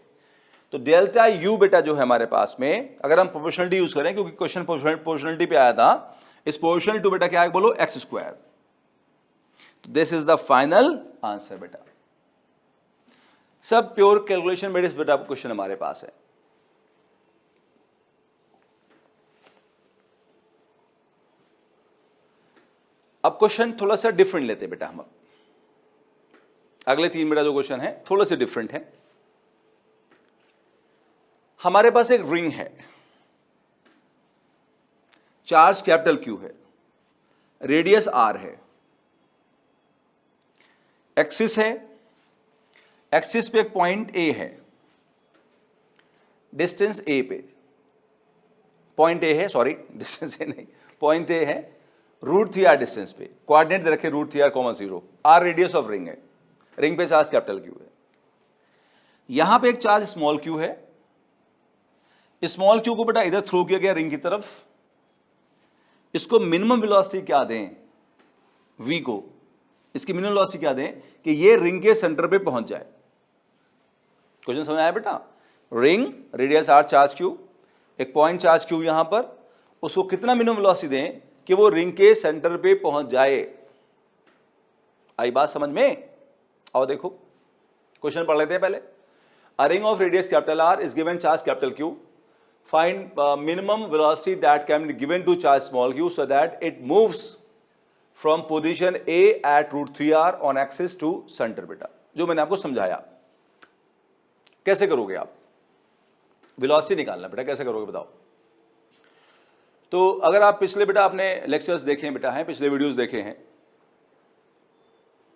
S1: तो डेल्टा यू बेटा जो है हमारे पास में, अगर हम प्रोपोर्शनलिटी यूज करें, क्योंकि क्वेश्चन प्रोपोर्शनलिटी पे आया था, इस प्रोपोर्शनल टू बेटा क्या है बोलो, x square. This is the final answer बेटा। सब प्योर कैलकुलेशन बेटा बेटा क्वेश्चन हमारे पास है। अब क्वेश्चन थोड़ा सा डिफरेंट लेते हैं बेटा हम। अगले 3 बेटा जो क्वेश्चन है थोड़े से डिफरेंट है। हमारे पास एक रिंग है, चार्ज कैपिटल Q है, रेडियस R है, एक्सिस है, एक्सिस पे एक पॉइंट A है, डिस्टेंस A पे पॉइंट A है, सॉरी डिस्टेंस A नहीं, पॉइंट A है, √3r डिस्टेंस पे, कोऑर्डिनेट दे रखे √3r, 0, r radius of ring है, रिंग पे चार्ज कैपिटल Q है। यहां पे एक चार्ज स्मॉल q है, स्मॉल q को बेटा इधर थ्रो किया गया रिंग की तरफ। इसको मिनिमम वेलोसिटी क्या दें, v को, इसकी मिनिमम वेलोसिटी क्या दें कि ये रिंग के सेंटर पे पहुंच जाए। क्वेश्चन समझ आया बेटा? Ring, radius r, charge q, एक पॉइंट चार्ज q यहां पर, उसको कितना मिनिमम वेलोसिटी दें कि वो रिंग के सेंटर पे पहुंच जाए। आई बात समझ में? और देखो क्वेश्चन पढ़ लेते हैं पहले। A ring of radius capital R is given charge capital Q, find minimum velocity that can be given to charge small q so that it moves from position A at √3r on axis to centre बेटा, जो मैंने आपको समझाया। कैसे करोगे आप velocity निकालना बेटा, कैसे करोगे बताओ? तो अगर आप पिछले बेटा आपने लेक्चर्स देखे हैं बेटा, हैं पिछले वीडियोस देखे हैं,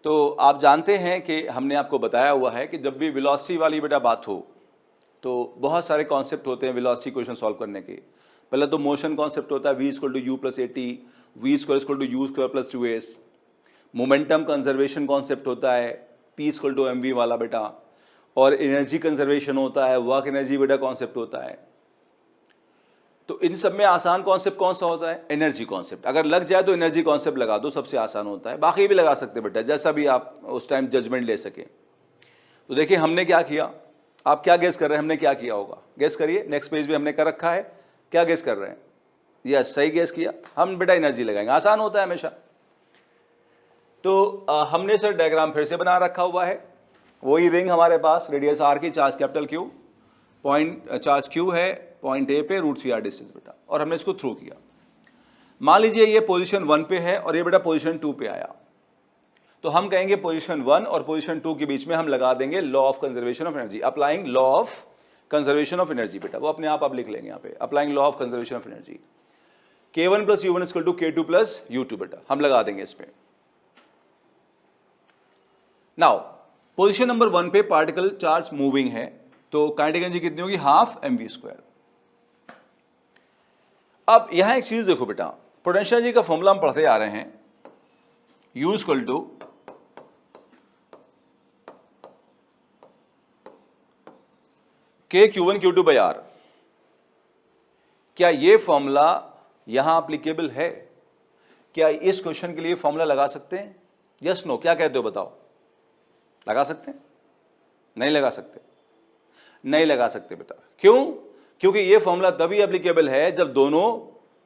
S1: तो आप जानते हैं कि हमने आपको बताया हुआ है कि जब भी वेलोसिटी वाली बेटा बात हो तो बहुत सारे कॉन्सेप्ट होते हैं वेलोसिटी क्वेश्चन सॉल्व करने के। पहले तो मोशन कॉन्सेप्ट होता है v equal to u plus a t, v square equal to u square plus 2s। Momentum conservation concept होता है p equal to m v वाला बेटा, और एनर्जी कंजर्वेशन होता है, वर्क एनर्जी बेटा कॉन्सेप्ट होता है। तो इन सब में आसान कॉन्सेप्ट कौन सा होता है? Energy concept. अगर लग जाए तो एनर्जी कॉन्सेप्ट लगा दो, सबसे आसान होता है। बाकी भी लगा सकते बेटा, जैसा भी आप उस टाइम जजमेंट ले सके। तो देखिए हमने क्या किया, आप क्या गेस कर रहे हैं हमने क्या किया होगा? गेस करिए, नेक्स्ट पेज भी हमने कर रखा है, क्या गेस कर रहे हैं? यस, सही गेस किया। हम बेटा एनर्जी लगाएंगे, आसान होता है हमेशा। तो हमने सर डायग्राम फिर से बना रखा हुआ है, वही रिंग हमारे पास, रेडियस आर की, charge capital Q, point charge Q है पॉइंट ए पे, रूट 3r डिस्टेंस बेटा, और हमने इसको थ्रू किया। मान लीजिए ये पोजीशन 1 पे है और ये बेटा पोजीशन 2 पे आया, तो हम कहेंगे पोजीशन 1 और पोजीशन 2 के बीच में हम लगा देंगे law of conservation of energy, applying law of conservation of energy बेटा, वो अपने आप लिख लेंगे यहाँ पे, applying law of conservation of energy. k1 plus u1 equal to k2 plus u2 बेटा, हम लगा देंगे इस पे। नाउ पोजीशन नंबर 1 पे पार्टिकल चार्ज मूविंग है, तो काइनेटिक एनर्जी कितनी होगी? Half mv²। अब यहां एक चीज देखो बेटा, पोटेंशियल एनर्जी का फॉर्मूला हम पढ़ते आ रहे हैं, u equal to k q1 q2 by r। क्या ये फॉर्मूला यहां एप्लीकेबल है? क्या इस क्वेश्चन के लिए फॉर्मूला लगा सकते हैं? यस नो, क्या कहते हो बताओ? लगा सकते हैं? नहीं लगा सकते, नहीं लगा सकते बेटा। क्यों? क्योंकि ये फॉर्मूला तभी एप्लीकेबल है जब दोनों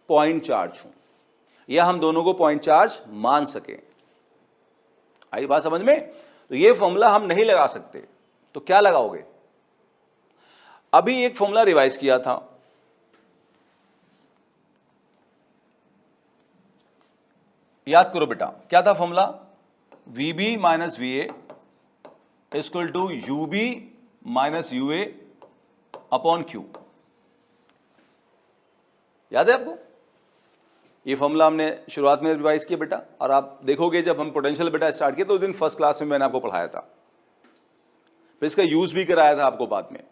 S1: पॉइंट चार्ज हों, या हम दोनों को पॉइंट चार्ज मान सके। आई बात समझ में? तो ये फॉर्मूला हम नहीं लगा सकते, तो क्या लगाओगे? अभी एक फॉर्मूला रिवाइज किया था, याद करो बेटा, क्या था formula? VB minus VA equal to UB minus UA upon Q। याद है आपको? ये फॉर्मूला हमने शुरुआत में रिवाइज किया बेटा, और आप देखोगे जब हम पोटेंशियल बेटा स्टार्ट किए तो उस दिन फर्स्ट क्लास में मैंने आपको पढ़ाया था, फिर इसका यूज भी कराया था आपको बाद में।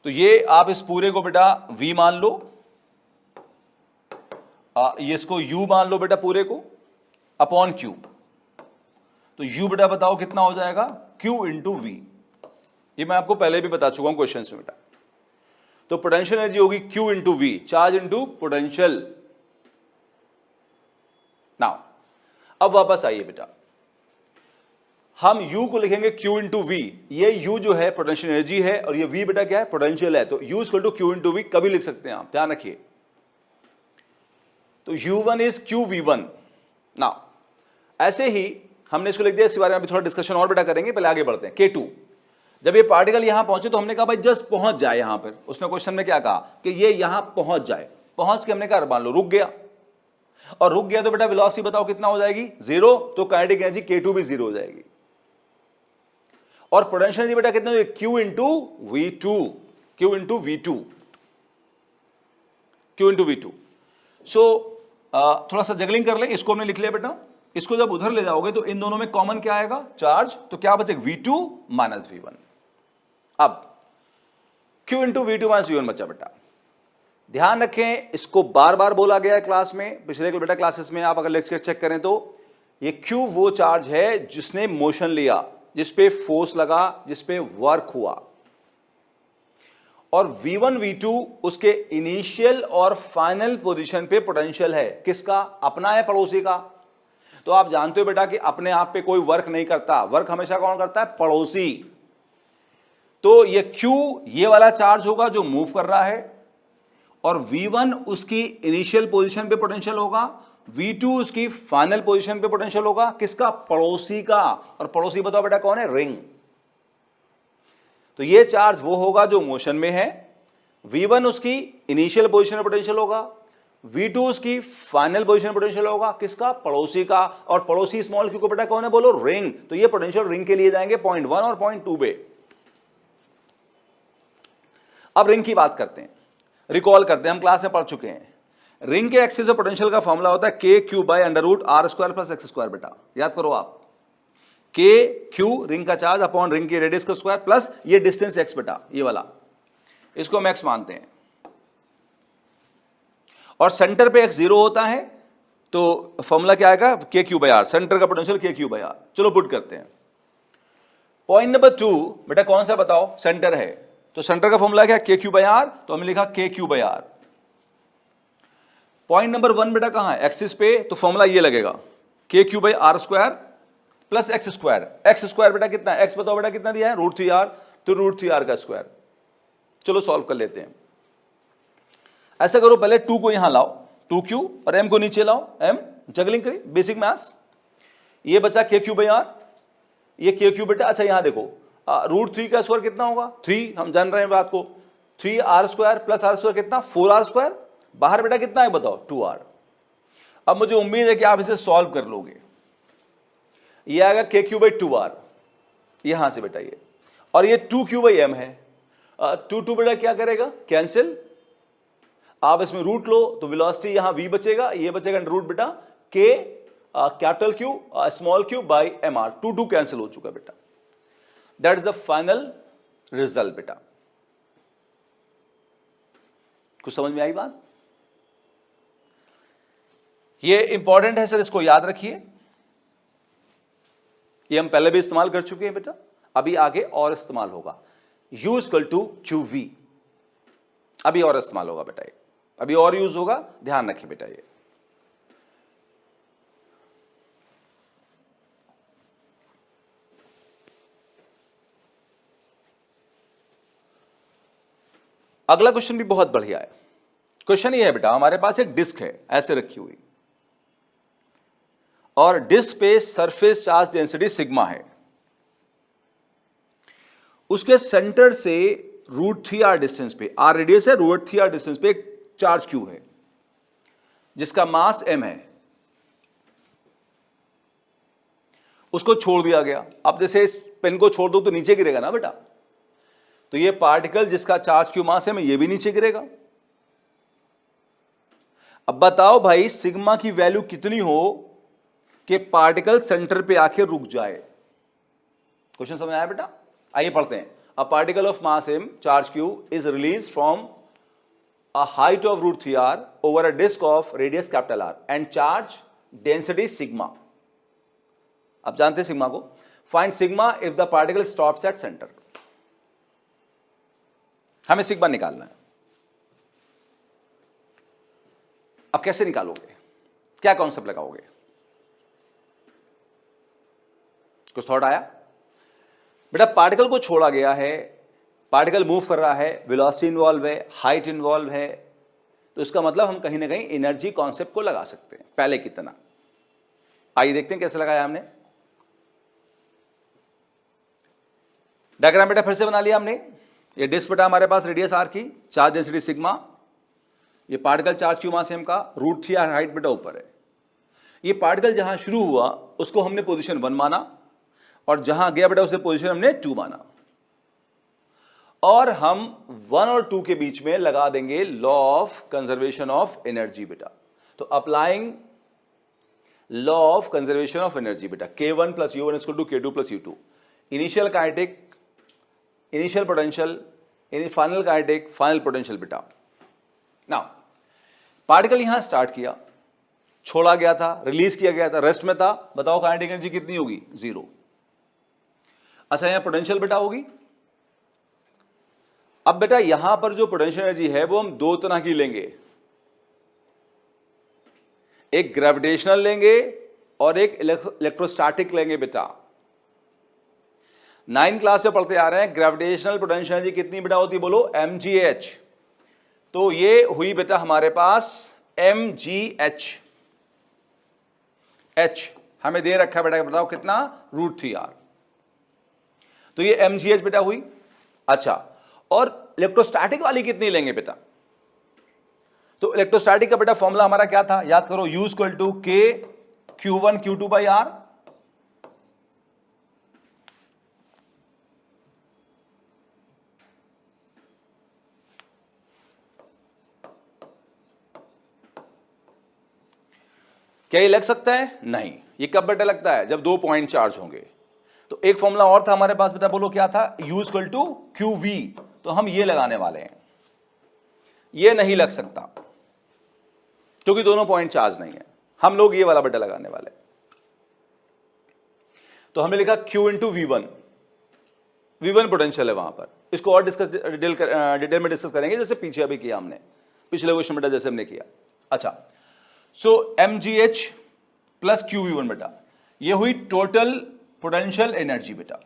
S1: तो ये आप इस पूरे को बेटा V मान लो, ये इसको U मान लो बेटा पूरे को, अपॉन Q। तो U बेटा बताओ कितना हो जाएगा? Q into V। ये मैं आपको पहले भी बता चुका हूं क्वेश्चन में बेटा। तो पोटेंशियल एनर्जी होगी Q into V, charge into potential. Now अब वापस आइए बेटा, हम U को लिखेंगे Q इंटू V। ये U जो है पोटेंशियल एनर्जी है, और ये V बेटा क्या है? पोटेंशियल है। तो U equal to Q into V कभी लिख सकते हैं आप, ध्यान रखिए। तो U1 इज QV1। नाउ ऐसे ही हमने इसको लिख दिया, इसके बारे में अभी थोड़ा डिस्कशन और बेटा करेंगे, पहले आगे बढ़ते हैं। K2, जब ये पार्टिकल यहां पहुंचे तो हमने कहा भाई जस्ट पहुंच जाए यहां पर। उसने क्वेश्चन में क्या कहा कि ये यहां पहुंच जाए, पहुंच के हमने कहा मान लो रुक गया, और रुक गया तो बेटा वेलोसिटी बताओ कितना हो जाएगी? 0। तो काइनेटिक एनर्जी K2 भी 0 हो जाएगी। और पोटेंशियल एनर्जी बेटा कितना हो? Q into V2, Q into V2, Q into V2। सो थोड़ा सा जगलिंग कर ले, इसको हमने लिख लिया बेटा। इसको जब उधर ले जाओगे तो इन दोनों में कॉमन क्या आएगा? चार्ज। तो क्या बचेगा? V2 minus V1। अब Q into V2 minus V1 बचा बेटा। ध्यान रखें, इसको बार बार बोला गया है क्लास में, पिछले बेटा क्लासेस में आप अगर लेक्चर चेक करें तो ये Q वो चार्ज है जिसने मोशन लिया, जिसपे फोर्स लगा, जिसपे वर्क हुआ, और V1 V2 उसके इनिशियल और फाइनल पोजीशन पे पोटेंशियल है। किसका? अपना है, पड़ोसी का? तो आप जानते हो बेटा कि अपने आप पे कोई वर्क नहीं करता, वर्क हमेशा कौन करता है? पड़ोसी। तो ये Q ये वाला चार्ज होगा जो मूव कर रहा है, और V1 उसकी इनिशियल पोजीशन पे पोटेंशियल होगा, V2 उसकी फाइनल पोजीशन पे पोटेंशियल होगा। किसका? पड़ोसी का। और पड़ोसी बताओ बेटा कौन है? रिंग। तो ये चार्ज वो होगा जो मोशन में है, V1 उसकी इनिशियल पोजीशन में पोटेंशियल होगा, V2 उसकी फाइनल पोजीशन पोटेंशियल होगा। किसका? पड़ोसी का। और पड़ोसी स्मॉल q को बेटा कौन है? बोलो रिंग। तो ये पोटेंशियल रिंग के लिए जाएंगे पॉइंट 1 और पॉइंट 2 पे। अब रिंग की बात करते हैं, रिकॉल करते हैं, हम क्लास में पढ़ चुके हैं रिंग के एक्सिस ऑफ पोटेंशियल का फॉर्मूला होता है के Q by under root R square plus X square बेटा, याद करो आप, के क्यू रिंग का चार्ज अपॉन रिंग के रेडियस का स्क्वायर प्लस ये डिस्टेंस एक्स बेटा, ये वाला, इसको हम एक्स मानते हैं, और सेंटर पे एक्स 0 होता है तो फॉर्मूला क्या आएगा, के क्यू बाय आर, सेंटर का पोटेंशियल के क्यू बाय आर। चलो पुट करते हैं। पॉइंट नंबर 2 बेटा कौन सा बताओ, सेंटर है, तो सेंटर का फॉर्मूला क्या, के क्यू बाय आर, तो हमने लिखा के Q by R. Point number 1 बेटा कहां है, एक्सिस पे, तो फॉर्मूला ये लगेगा के Q by R square plus X square. X square बेटा कितना है, एक्स बताओ बेटा कितना दिया है, √3r, तो √3r का स्क्वायर। चलो सॉल्व कर लेते हैं। ऐसा करो, पहले 2 को यहां लाओ, 2q, और m को नीचे लाओ, m जगलिंग करी, बेसिक मैथ्स। ये बचा के क्यू बाय आर, ये के क्यू बेटा, अच्छा यहां देखो √3 का स्क्वायर कितना होगा, 3, हम जान रहे हैं बात को, 3r square plus r square कितना, 4r स्क्वायर, बाहर बेटा कितना है बताओ, 2r। अब मुझे उम्मीद है कि आप इसे सॉल्व कर लोगे। ये आएगा के क्यू बाई 2r, यहां से बेटा ये, और ये 2q बाई m है, 2 बेटा क्या करेगा, कैंसिल, आप इसमें रूट लो तो वेलोसिटी यहां v बचेगा, ये बचेगा अंडर रूट बेटा k capital Q small q by mr, 2 cancel हो चुका बेटा। That is the final result बेटा। कुछ समझ में आई बात, ये इंपॉर्टेंट है सर, इसको याद रखिए, ये हम पहले भी इस्तेमाल कर चुके हैं बेटा, अभी आगे और इस्तेमाल होगा। U इक्वल टू QV, अभी और इस्तेमाल होगा बेटा, ये अभी और यूज होगा, ध्यान रखिए बेटा। ये अगला क्वेश्चन भी बहुत बढ़िया है। क्वेश्चन ये है बेटा, हमारे पास एक डिस्क है ऐसे रखी हुई, और डिस्क पे सरफेस चार्ज डेंसिटी सिग्मा है, उसके सेंटर से √3r डिस्टेंस पे, r रेडियस है, √3r डिस्टेंस पे एक चार्ज q है जिसका मास m है, उसको छोड़ दिया गया। अब जैसे इस पेन को छोड़ दो तो नीचे गिरेगा ना बेटा, तो ये पार्टिकल जिसका चार्ज q मास m है, ये भी नीचे गिरेगा। अब बताओ भाई सिग्मा की वैल्यू कितनी हो कि पार्टिकल सेंटर पे आके रुक जाए। क्वेश्चन समझ आया बेटा, आइए पढ़ते हैं। A particle of mass m charge q is release from a height of √3r over a disc of radius capital R and charge density sigma. अब जानते हैं सिग्मा को, find sigma if the particle stops at centre. हमें sigma निकालना है। अब कैसे निकालोगे, क्या कॉन्सेप्ट लगाओगे, कुछ थॉट आया बेटा? पार्टिकल को छोड़ा गया है, पार्टिकल मूव कर रहा है, वेलोसिटी इन्वॉल्व है, हाइट इन्वॉल्व है, तो इसका मतलब हम कहीं ना कहीं एनर्जी कॉन्सेप्ट को लगा सकते हैं पहले की तरह। आइए देखते हैं कैसे लगाया हमने। डायग्राम बेटा फिर से बना लिया हमने। ये डिस्क बेटा हमारे पास रेडियस r की, चार्ज डेंसिटी सिग्मा, ये पार्टिकल चार्ज q मास m का, √3r हाइट बेटा ऊपर है। ये पार्टिकल जहां शुरू हुआ उसको हमने पोजीशन 1 माना, और जहां गया बेटा उसे पोजीशन हमने 2 माना, और हम 1 और 2 के बीच में लगा देंगे law of conservation of energy बेटा। तो applying law of conservation of energy बेटा, k1 plus u1 equal to k2 plus u2, initial kinetic, initial potential, final kinetic, final potential बेटा। नाउ पार्टिकल यहां स्टार्ट किया, छोड़ा गया था, रिलीज किया गया था, रेस्ट में था, बताओ काइनेटिक एनर्जी कितनी होगी, 0। अच्छा यहां पोटेंशियल बेटा होगी। अब बेटा यहां पर जो पोटेंशियल एनर्जी है वो हम दो तरह की लेंगे, एक ग्रेविटेशनल लेंगे और एक इलेक्ट्रोस्टैटिक लेंगे बेटा। 9 क्लास से पढ़ते आ रहे हैं, ग्रेविटेशनल पोटेंशियल एनर्जी कितनी बेटा होती है, बोलो mgh। तो ये हुई बेटा हमारे पास mgh, h हमें दे रखा है बेटा, बताओ कितना, √3r, तो ये mgh बेटा हुई। अच्छा, और इलेक्ट्रोस्टैटिक वाली कितनी लेंगे बेटा? तो इलेक्ट्रोस्टैटिक का बेटा फॉर्मूला हमारा क्या था, याद करो, U equal to k q1 q2 by r। क्या ये लग सकता है? नहीं। ये कब बेटा लगता है? जब 2 पॉइंट चार्ज होंगे। तो एक फॉर्मूला और था हमारे पास बेटा, बोलो क्या था? U equal to Q V. तो हम ये लगाने वाले हैं, ये नहीं लग सकता क्योंकि दोनों पॉइंट चार्ज नहीं है। हम लोग ये वाला बेटा लगाने वाले। तो हमने लिखा Q into V1, V1 potential है वहां पर। इसको और डिटेल में डिस्कस करेंगे, जैसे पीछे अभी किया हमने, पिछले क्वेश्चन बेटा जैसे हमने किया। अच्छा, सो mgh प्लस QV1 बेटा, ये हुई टोटल पोटेंशियल एनर्जी बेटा।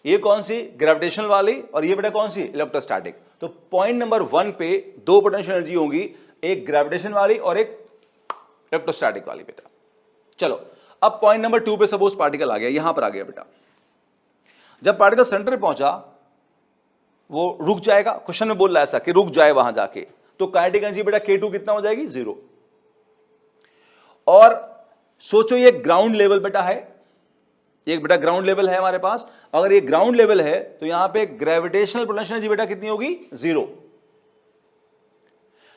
S1: ये कौन सी? ग्रेविटेशनल वाली, और ये बेटा कौन सी? इलेक्ट्रोस्टैटिक। तो पॉइंट नंबर 1 पे 2 पोटेंशियल एनर्जी होंगी, एक ग्रेविटेशन वाली और एक इलेक्ट्रोस्टैटिक वाली बेटा। चलो अब पॉइंट नंबर 2 पे सपोज पार्टिकल आ गया, यहां पर आ गया बेटा। जब पार्टिकल सेंटर पे पहुंचा, वो रुक जाएगा। क्वेश्चन में बोल रहा है ऐसा कि रुक जाए वहां जाके, तो काइनेटिक एनर्जी बेटा K2 कितना हो जाएगी? 0। और सोचो ये ग्राउंड लेवल बेटा है, एक बेटा ग्राउंड लेवल है हमारे पास। अगर ये ग्राउंड लेवल है तो यहां पे ग्रेविटेशनल पोटेंशियल एनर्जी बेटा कितनी होगी? 0।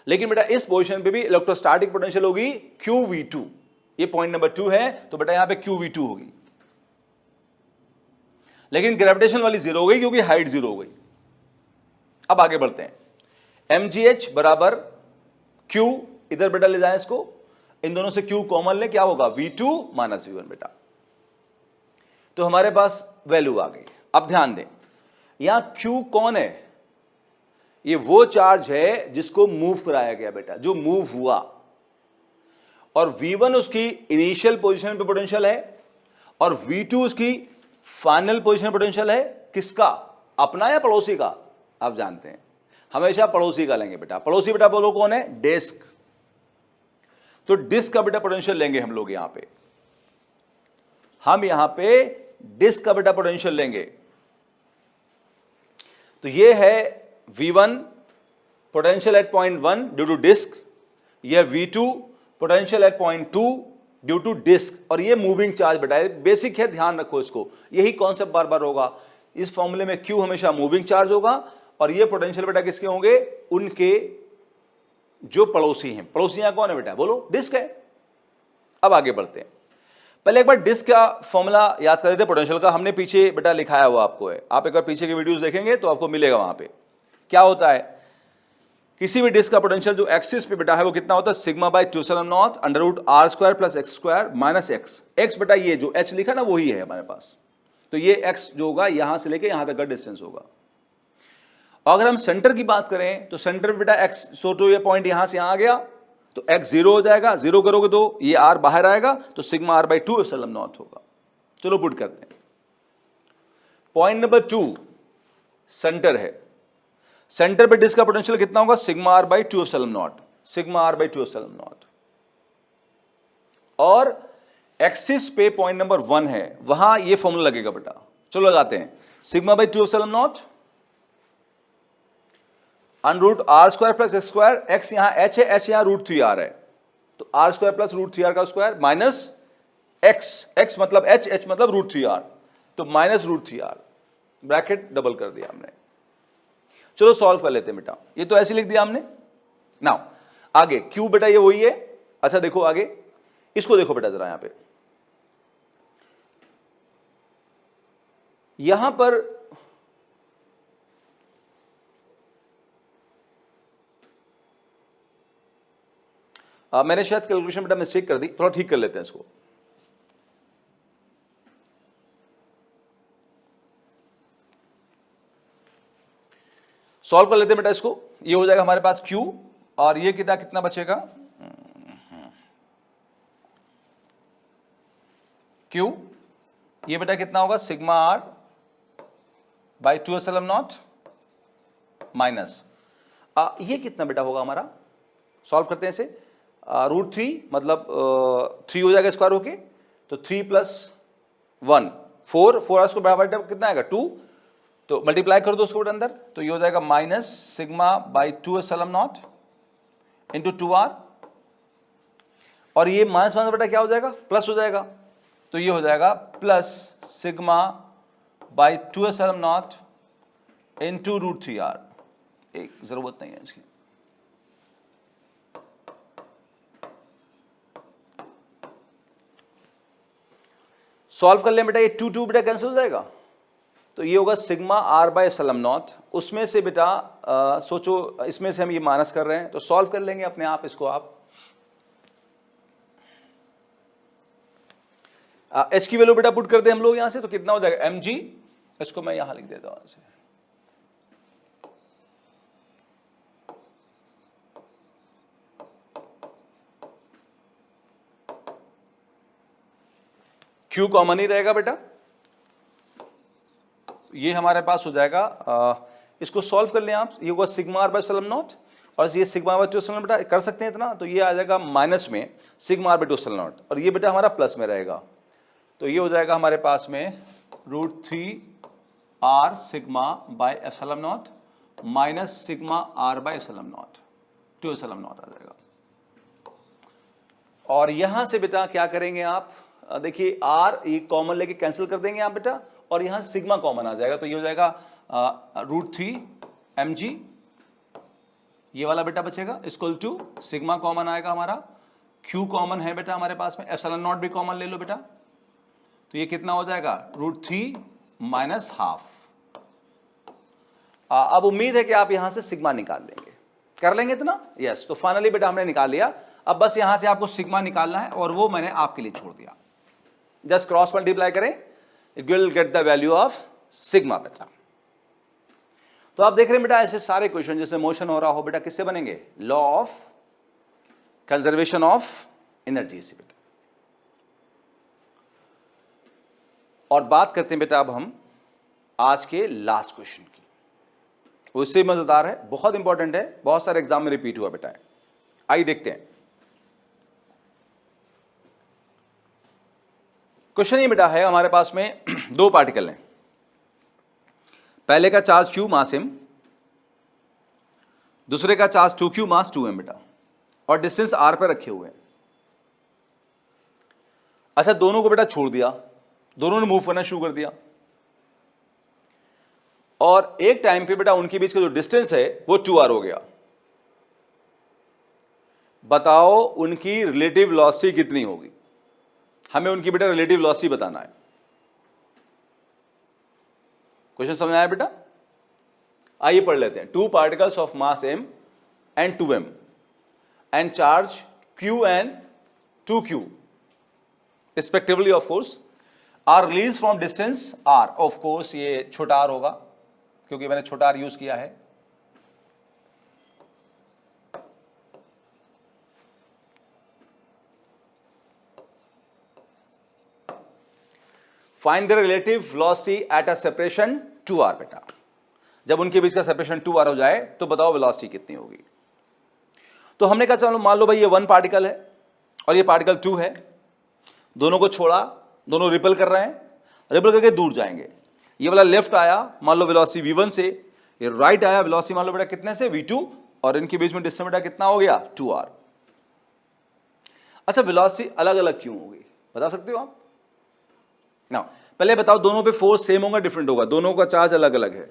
S1: लेकिन बेटा इस पोजीशन पे भी इलेक्ट्रोस्टैटिक पोटेंशियल होगी QV2। ये पॉइंट नंबर 2 है, तो बेटा यहां पे QV2 होगी। लेकिन ग्रेविटेशन वाली 0 हो गई क्योंकि हाइट 0 हो गई। अब आगे बढ़ते हैं। mgh बराबर Q, इधर बेटा ले जाएं इसको, इन दोनों से Q कॉमन ले, क्या होगा? V2 माइनस V1 बेटा। तो हमारे पास वैल्यू आ गई। अब ध्यान दें, यहां Q कौन है? ये वो चार्ज है जिसको मूव कराया गया बेटा, जो मूव हुआ। और V1 उसकी इनिशियल पोजीशन पे पोटेंशियल है, और V2 उसकी फाइनल पोजीशन पोटेंशियल है। किसका? अपना या पड़ोसी का? आप जानते हैं हमेशा पड़ोसी का लेंगे बेटा। पड़ोसी बेटा बोलो कौन है? डिस्क। तो डिस्क का बेटा पोटेंशियल लेंगे हम लोग। यहां पे डिस्क का बेटा पोटेंशियल लेंगे। तो ये है V1 potential at point 1 due to disc, यह V2 potential at point 2 due to disc, और ये मूविंग चार्ज बेटा। बेसिक है, ध्यान रखो इसको, यही कॉन्सेप्ट बार बार होगा। इस फॉर्मूले में Q हमेशा मूविंग चार्ज होगा, और ये पोटेंशियल बेटा किसके होंगे? उनके जो पड़ोसी हैं। पड़ोसी यहां कौन है बेटा? बोलो, डिस्क है। अब आगे बढ़ते हैं। पहले एक बार डिस्क का फॉर्मूला याद कर लेते हैं पोटेंशियल का। हमने पीछे बेटा लिखाया हुआ आपको है, आप एक बार पीछे के वीडियोस देखेंगे तो आपको मिलेगा। वहां पे क्या होता है? किसी भी डिस्क का पोटेंशियल जो एक्सिस पे बेटा है वो कितना होता है? Sigma by 2 epsilon not under root R square plus X square minus X. X बेटा ये जो एच लिखा ना वही है हमारे पास। तो ये एक्स जो होगा यहां से लेके यहां तक का डिस्टेंस होगा। अगर हम सेंटर की बात करें तो सेंटर बेटा एक्स, सोचो ये पॉइंट यहां से यहां आ गया, तो x 0 हो जाएगा। 0 करोगे तो ये r बाहर आएगा, तो sigma r by 2 epsilon not होगा। चलो पुट करते हैं। पॉइंट नंबर 2 सेंटर है। सेंटर पे डिस्क का पोटेंशियल कितना होगा? Sigma r by 2 epsilon not, sigma r by 2 epsilon not. और एक्सिस पे पॉइंट नंबर 1 है, वहां ये फॉर्मूला लगेगा बेटा। चलो लगाते हैं। Sigma by 2 epsilon not under root R square plus X square, X यहां एच है, एच यहां रूट 3 आर है, तो R square plus root 3 R का स्क्वायर माइनस एक्स, एक्स मतलब एच, एच मतलब रूट 3 आर, तो minus root 3 R, bracket double कर दिया हमने। चलो सॉल्व कर लेते हैं बेटा, ये तो ऐसे लिख दिया हमने। नाउ आगे क्यू बेटा ये वही है। अच्छा देखो आगे, इसको देखो बेटा जरा, यहां पे यहां पर मैंने शायद कैलकुलेशन बेटा मिस्टेक कर दी, थोड़ा ठीक कर लेते हैं इसको। सॉल्व कर लेते हैं बेटा इसको। ये हो जाएगा हमारे पास Q, और ये कितना बचेगा? Q, ये बेटा कितना होगा? Sigma R by 2 epsilon not minus ये कितना बेटा होगा हमारा? सॉल्व करते हैं इसे। रूट 3 मतलब 3 हो जाएगा स्क्वायर होके, तो 3 प्लस 1 4, 4 उसको बराबर कितना आएगा? 2, तो मल्टीप्लाई कर दो उसको अंदर, तो ये हो जाएगा minus sigma by 2 epsilon not into 2r, और ये माइनस माइनस बेटा क्या हो जाएगा? प्लस हो जाएगा, तो ये हो जाएगा plus sigma by 2 epsilon not into root 3r। एक जरूरत नहीं है इसकी। सॉल्व कर लें बेटा, ये 2 बेटा कैंसिल हो जाएगा, तो ये होगा sigma are by epsilon not. उसमें से बेटा सोचो, इसमें से हम ये माइनस कर रहे हैं तो सॉल्व कर लेंगे अपने आप इसको। आप एच की वैल्यू बेटा पुट कर दे हम लोग यहां से, तो कितना हो जाएगा mg, इसको मैं यहां लिख देता हूं ऐसे, Q कॉमन ही रहेगा बेटा, ये हमारे पास हो जाएगा। इसको सॉल्व कर लें आप, ये होगा sigma are by epsilon not, और ये सिग्मा बाय 2 एप्सिलॉन बेटा कर सकते हैं इतना, तो ये आ जाएगा माइनस में sigma are by 2 epsilon not, और ये बेटा हमारा प्लस में रहेगा, तो ये हो जाएगा हमारे पास में √3r sigma by epsilon not minus sigma are by epsilon not, 2 epsilon not आ जाएगा। और यहां से बेटा क्या करेंगे आप, देखिए r ये कॉमन लेके कैंसिल कर देंगे आप बेटा, और यहां सिग्मा कॉमन आ जाएगा, तो ये हो जाएगा √3 mg, ये वाला बेटा बचेगा, इक्वल टू सिग्मा कॉमन आएगा हमारा, Q कॉमन है बेटा हमारे पास में, एप्सिलॉन नॉट भी कॉमन ले लो बेटा, तो ये कितना हो जाएगा √3 माइनस हाफ। अब उम्मीद है कि आप यहां से सिग्मा निकाल लेंगे, कर लेंगे इतना, यस। तो फाइनली बेटा हमने निकाल लिया, अब बस यहां से आपको सिग्मा निकालना है, और वो मैंने आपके लिए छोड़ दिया, जस्ट क्रॉस मल्टीप्लाई करें, it will get the value of sigma बेटा। तो आप देख रहे हैं बेटा ऐसे सारे क्वेश्चन जैसे मोशन हो रहा हो बेटा किससे बनेंगे, law of conservation of energy से बेटा। और बात करते हैं बेटा अब हम आज के लास्ट क्वेश्चन की, उससे मजेदार है, बहुत इंपॉर्टेंट है, बहुत सारे एग्जाम में रिपीट हुआ बेटा है। आइए देखते हैं क्वेश्चन। ये बेटा है हमारे पास में 2 पार्टिकल हैं, पहले का चार्ज q मास m, दूसरे का चार्ज 2q मास 2m बेटा, और डिस्टेंस r पे रखे हुए हैं। अच्छा, दोनों को बेटा छोड़ दिया, दोनों ने मूव करना शुरू कर दिया, और एक टाइम पे बेटा उनके बीच का जो डिस्टेंस है वो 2r हो गया। बताओ उनकी रिलेटिव वेलोसिटी कितनी होगी, हमें उनकी बेटा रिलेटिव वेलोसिटी बताना है। क्वेश्चन समझ आया बेटा? आइए पढ़ लेते हैं। 2 particles of mass m and 2m and charge q and 2q respectively of course are released from distance r। of course ये छोटा r होगा क्योंकि मैंने छोटा r यूज किया है। Find the relative velocity at a separation 2r बेटा। जब उनके बीच का सेपरेशन 2r हो जाए तो बताओ वेलोसिटी कितनी होगी। तो हमने कहा चलो मान लो भाई ये 1 पार्टिकल है और ये पार्टिकल 2 है, दोनों को छोड़ा, दोनों रिपल कर रहे हैं, रिपल करके दूर जाएंगे। ये वाला लेफ्ट आया मान लो वेलोसिटी v1 से, ये राइट आया वेलोसिटी मान लो बेटा कितने से v2, और इनके बीच में डिस्टेंस बेटा कितना हो गया 2r। अच्छा वेलोसिटी अलग अलग क्यों होगी बता सकते हो आप ना? पहले बताओ दोनों पे फोर्स सेम होगा डिफरेंट होगा? दोनों का चार्ज अलग अलग है,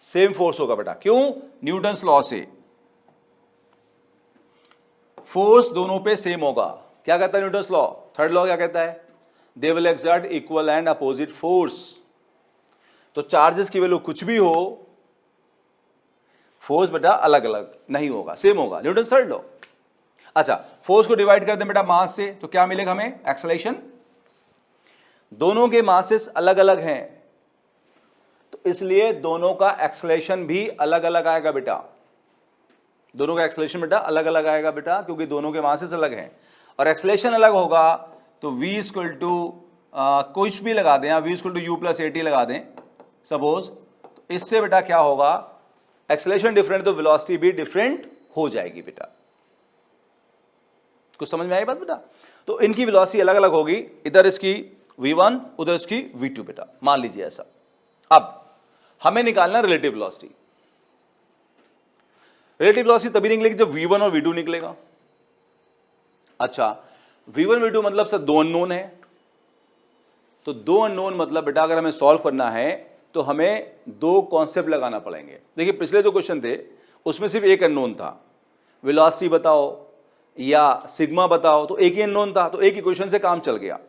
S1: सेम फोर्स होगा बेटा। क्यों? न्यूटन्स लॉ से फोर्स दोनों पे सेम होगा। क्या कहता है न्यूटन्स लॉ? थर्ड लॉ क्या कहता है? They will exert equal and opposite force. तो चार्जेस की वैल्यू कुछ भी हो, फोर्स बेटा अलग अलग नहीं होगा, सेम होगा, न्यूटन्स थर्ड लॉ। अच्छा फोर्स को डिवाइड कर दें बेटा मास से तो क्या मिलेगा हमें? एक्सेलरेशन। दोनों के मासेस अलग अलग हैं तो इसलिए दोनों का एक्सेलरेशन भी अलग अलग आएगा बेटा। दोनों का एक्सेलरेशन बेटा अलग अलग आएगा बेटा क्योंकि दोनों के मासेस अलग हैं और एक्सेलरेशन अलग होगा तो v इक्वल टू कुछ भी लगा दें, v equal to u plus at लगा दें सपोज, तो इससे बेटा क्या होगा? एक्सेलरेशन डिफरेंट तो वेलोसिटी भी डिफरेंट हो जाएगी बेटा। कुछ समझ में आई बात बेटा? तो इनकी वेलोसिटी अलग अलग होगी, इधर इसकी v1 उधर इसकी v2 बेटा, मान लीजिए ऐसा। अब हमें निकालना रिलेटिव वेलोसिटी। रिलेटिव वेलोसिटी तभी निकलेगी जब v1 और v2 निकलेगा। अच्छा v1 v2 मतलब सर 2 अननोन है, तो 2 अननोन मतलब बेटा अगर हमें सॉल्व करना है तो हमें 2 कॉन्सेप्ट लगाना पड़ेंगे। देखिए पिछले 2 क्वेश्चन थे उसमें सिर्फ एक अननोन था, वेलोसिटी बताओ या सिग्मा बताओ, तो एक ही अननोन था, तो एक इक्वेशन से काम चल गया।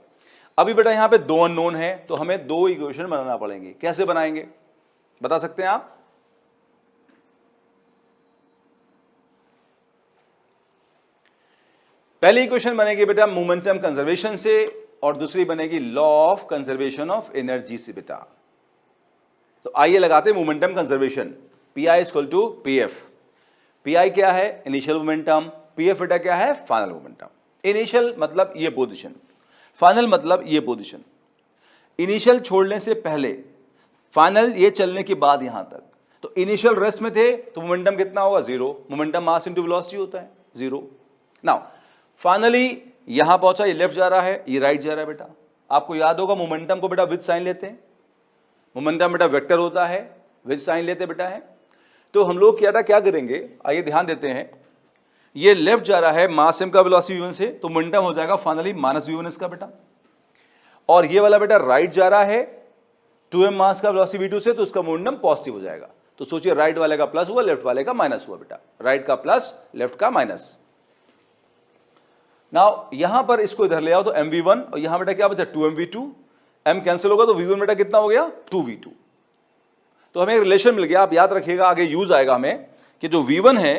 S1: अभी बेटा यहां पे दो अननोन है, तो हमें दो इक्वेशन बनाना पड़ेंगे। कैसे बनाएंगे बता सकते हैं आप? पहली इक्वेशन बनेगी बेटा मोमेंटम कंजर्वेशन से, और दूसरी बनेगी law of conservation of energy से बेटा। तो आइए लगाते हैं momentum conservation. P I equal to P F. P I क्या है? Initial momentum. पी एफ बेटा क्या है? Final momentum. इनिशियल मतलब ये पोजीशन, फाइनल मतलब ये पोजीशन। इनिशियल छोड़ने से पहले, फाइनल ये चलने के बाद यहां तक। तो इनिशियल रेस्ट में थे तो मोमेंटम कितना होगा? Zero. Momentum mass into velocity होता है, जीरो। नाउ फाइनली यहां पहुंचा, ये लेफ्ट जा रहा है, ये राइट जा रहा है बेटा। आपको याद होगा मोमेंटम को बेटा विद साइन लेते हैं। मोमेंटम बेटा वेक्टर होता है, विद साइन लेते बेटा है। तो हम लोग क्या करेंगे, आइए ध्यान देते हैं। ये लेफ्ट जा रहा है मास m का वेलोसिटी v1 से, तो मोमेंटम हो जाएगा फाइनली माइनस v1 इसका बेटा। और ये वाला बेटा राइट जा रहा है 2m मास का वेलोसिटी v2 से, तो उसका मोमेंटम पॉजिटिव हो जाएगा। तो सोचिए राइट वाले का प्लस हुआ, लेफ्ट वाले का माइनस हुआ बेटा। राइट का प्लस, लेफ्ट का माइनस। नाउ यहां पर इसको इधर ले आओ तो mv1, और यहां बेटा क्या बचा? 2mv2। m कैंसिल होगा तो v1 बेटा कितना हो गया? 2v2। तो हमें एक रिलेशन मिल गया। आप याद रखिएगा, आगे यूज आएगा हमें, कि जो v1 है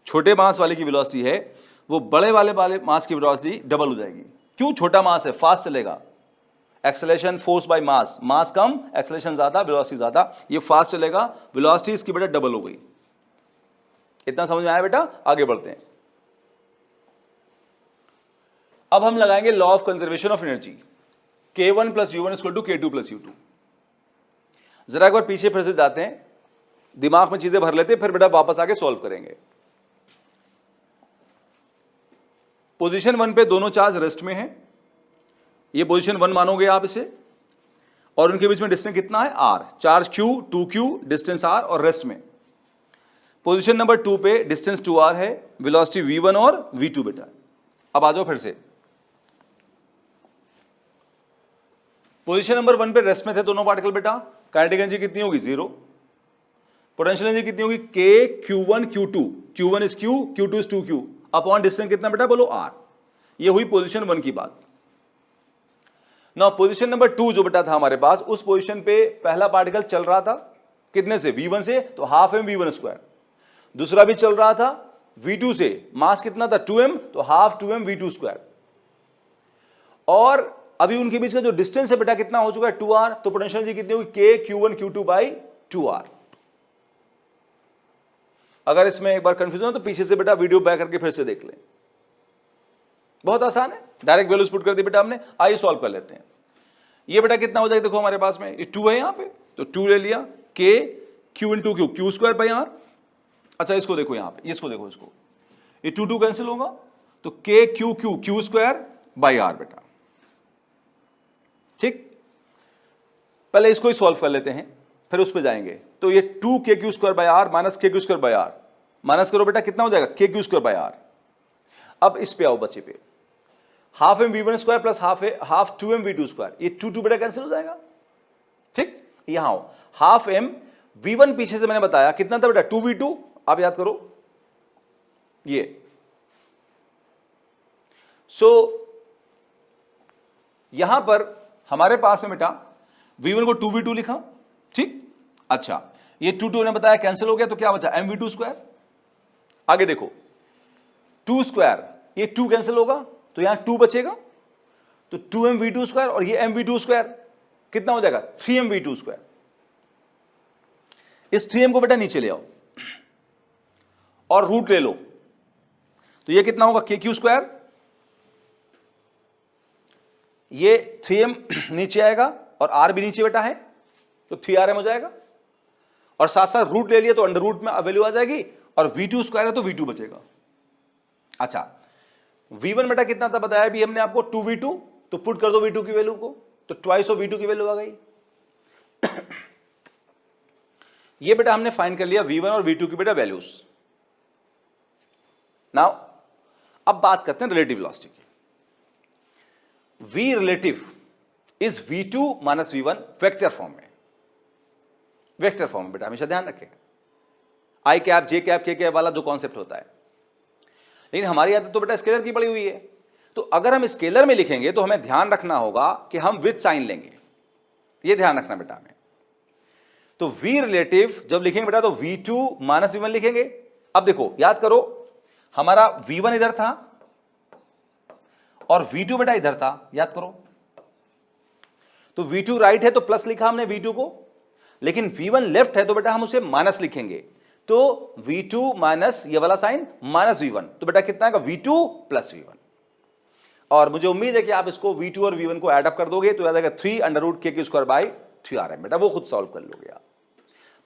S1: छोटे मास वाले की वेलोसिटी है, वो बड़े वाले मास की वेलोसिटी डबल हो जाएगी। क्यों? छोटा मास है, फास्ट चलेगा। Acceleration force by mass, mass come acceleration ज्यादा, वेलोसिटी ज्यादा, ये फास्ट चलेगा। वेलोसिटी इसकी बेटा डबल हो गई। इतना समझ में आया बेटा? आगे बढ़ते हैं। अब हम लगाएंगे law of conservation of energy. k1 plus u1 equal to k2 plus u2। जरा एक बार पीछे फिर से जाते हैं, दिमाग में चीजें भर लेते हैं, फिर बेटा वापस आके सॉल्व करेंगे। पोजीशन 1 पे दोनों चार्ज रेस्ट में हैं। ये पोजीशन 1 मानोगे आप इसे, और उनके बीच में डिस्टेंस कितना है? r। Charge q, 2q, distance r और रेस्ट में। पोजीशन नंबर 2 पे डिस्टेंस 2r है, वेलोसिटी v1 और v2 बेटा। अब आ जाओ फिर से। पोजीशन नंबर 1 पे रेस्ट में थे दोनों पार्टिकल बेटा। काइनेटिक एनर्जी कितनी होगी? जीरो। पोटेंशियल एनर्जी कितनी होगी? k q1 q2। q1 is q, q2 is 2q upon distance कितना बेटा? बोलो r। ये हुई पोजीशन 1 की बात। ना पोजीशन नंबर 2 जो बेटा था हमारे पास, उस पोजीशन पे पहला पार्टिकल चल रहा था कितने से? v1 से, तो हाफ m v1 स्क्वायर। दूसरा भी चल रहा था v2 से, मास कितना था? 2m, तो हाफ 2m v2 स्क्वायर। और अभी उनके बीच का जो डिस्टेंस है बेटा कितना हो चुका है? 2r। तो पोटेंशियल एनर्जी कितनी होगी? k q1 q2 by 2r। अगर इसमें एक बार कंफ्यूजन हो तो पीछे से बेटा वीडियो बैक करके फिर से देख लें। बहुत आसान है, डायरेक्ट वैल्यूज पुट कर दी बेटा हमने। आइए सॉल्व कर लेते हैं। ये बेटा कितना हो जाएगा? देखो हमारे पास में ये 2 है यहां पे, तो 2 ले लिया, k q into Q, Q square by r। अच्छा इसको देखो यहां पे, इसको देखो, इसको ये 2 कैंसिल होगा, तो k q q, Q square by r बेटा। ठीक, पहले इसको ही सॉल्व कर लेते हैं, फिर उस पे जाएंगे। तो ये 2k square by r minus k square by r, minus करो बेटा कितना हो जाएगा? k square by r। अब इस पे आओ बच्चे पे, half m v1 square plus half 2m v2 square, ये 2 बेटा कैंसिल हो जाएगा। ठीक, यहां आओ, हाफ m v1 पीछे से मैंने बताया कितना था बेटा? 2v2। आप याद करो ये। यहां पर हमारे पास है बेटा v1 को 2v2 लिखा। ठीक, अच्छा ये 2 ने बताया कैंसिल हो गया, तो क्या बचा? mv2 square. आगे देखो 2 स्क्वायर, ये 2 कैंसिल होगा तो यहां 2 बचेगा, तो 2mv2 स्क्वायर, और ये mv2 स्क्वायर कितना हो जाएगा? 3mv2 square. इस 3m को बेटा नीचे ले आओ और रूट ले लो, तो ये कितना होगा? k square. ये 3m नीचे आएगा और r भी नीचे बेटा है, तो 3rm हो जाएगा, और साथ साथ रूट ले लिया तो अंडर रूट में वैल्यू आ जाएगी, और v2 स्क्वायर है तो v2 बचेगा। अच्छा v1 बेटा कितना था बताया भी हमने आपको? 2v2, तो पुट कर दो v2 की वैल्यू को, तो ट्वाइस ऑफ v2 की वैल्यू आ गई। ये बेटा हमने फाइंड कर लिया v1 और v2 की बेटा वैल्यूज। नाउ अब बात करते हैं रिलेटिव वेलोसिटी की। v relative is v2 minus v1 vector form में। वेक्टर फॉर्म में बेटा हमेशा ध्यान रखें, आई कैप, जे कैप, के कैप वाला जो कॉन्सेप्ट होता है। लेकिन हमारी आदत तो बेटा स्केलर की पड़ी हुई है, तो अगर हम स्केलर में लिखेंगे तो हमें ध्यान रखना होगा कि हम विद साइन लेंगे, ये ध्यान रखना बेटा हमें। तो v रिलेटिव जब लिखेंगे बेटा तो v2 माइनस v1 लिखेंगे। अब देखो याद करो, हमारा v1 इधर था और v2 बेटा इधर था, याद करो। तो v2 राइट है तो प्लस लिखा हमने v2 को, लेकिन v1 लेफ्ट है तो बेटा हम उसे माइनस लिखेंगे। तो v2 माइनस ये वाला साइन माइनस v1, तो बेटा कितना आएगा v2 प्लस v1। और मुझे उम्मीद है कि आप इसको v2 और v1 को एडअप कर दोगे तो याद आएगा 3 under root k square by 3rm, बेटा वो खुद सॉल्व कर लोगे आप।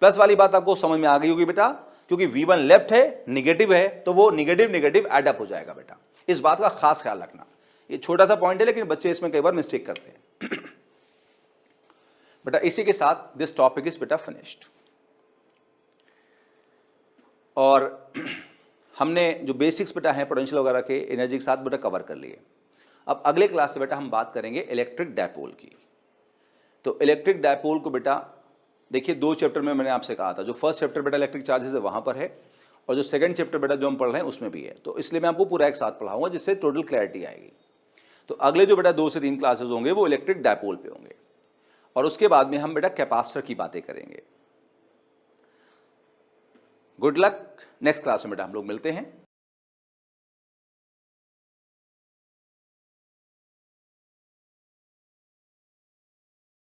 S1: प्लस वाली बात आपको समझ में आ गई होगी बेटा, क्योंकि v1 लेफ्ट है, निगेटिव है, तो वो निगेटिव निगेटिव एडअप हो जाएगा बेटा। इस बात का खास ख्याल रखना, ये छोटा सा पॉइंट है लेकिन बच्चे इसमें कई बार मिस्टेक करते हैं। बेटा इसी के साथ दिस टॉपिक इज बेटा फिनिश्ड। और हमने जो बेसिक्स बेटा हैं पोटेंशियल वगैरह के एनर्जी के साथ बेटा कवर कर लिए। अब अगले क्लास से बेटा हम बात करेंगे इलेक्ट्रिक डायपोल की। तो इलेक्ट्रिक डायपोल को बेटा देखिए 2 चैप्टर में मैंने आपसे कहा था, जो फर्स्ट चैप्टर बेटा इलेक्ट्रिक चार्जेस है वहां पर है, और जो सेकंड चैप्टर बेटा जो हम पढ़ रहे हैं उसमें भी है। तो इसलिए मैं आपको पूरा एक साथ पढ़ाऊंगा जिससे टोटल क्लैरिटी आएगी। तो अगले जो बेटा 2 से 3 क्लासेस होंगे वो इलेक्ट्रिक डायपोल पे होंगे, और उसके बाद में हम बेटा कैपेसिटर की बातें करेंगे। गुड लक, नेक्स्ट क्लास में बेटा हम लोग मिलते हैं।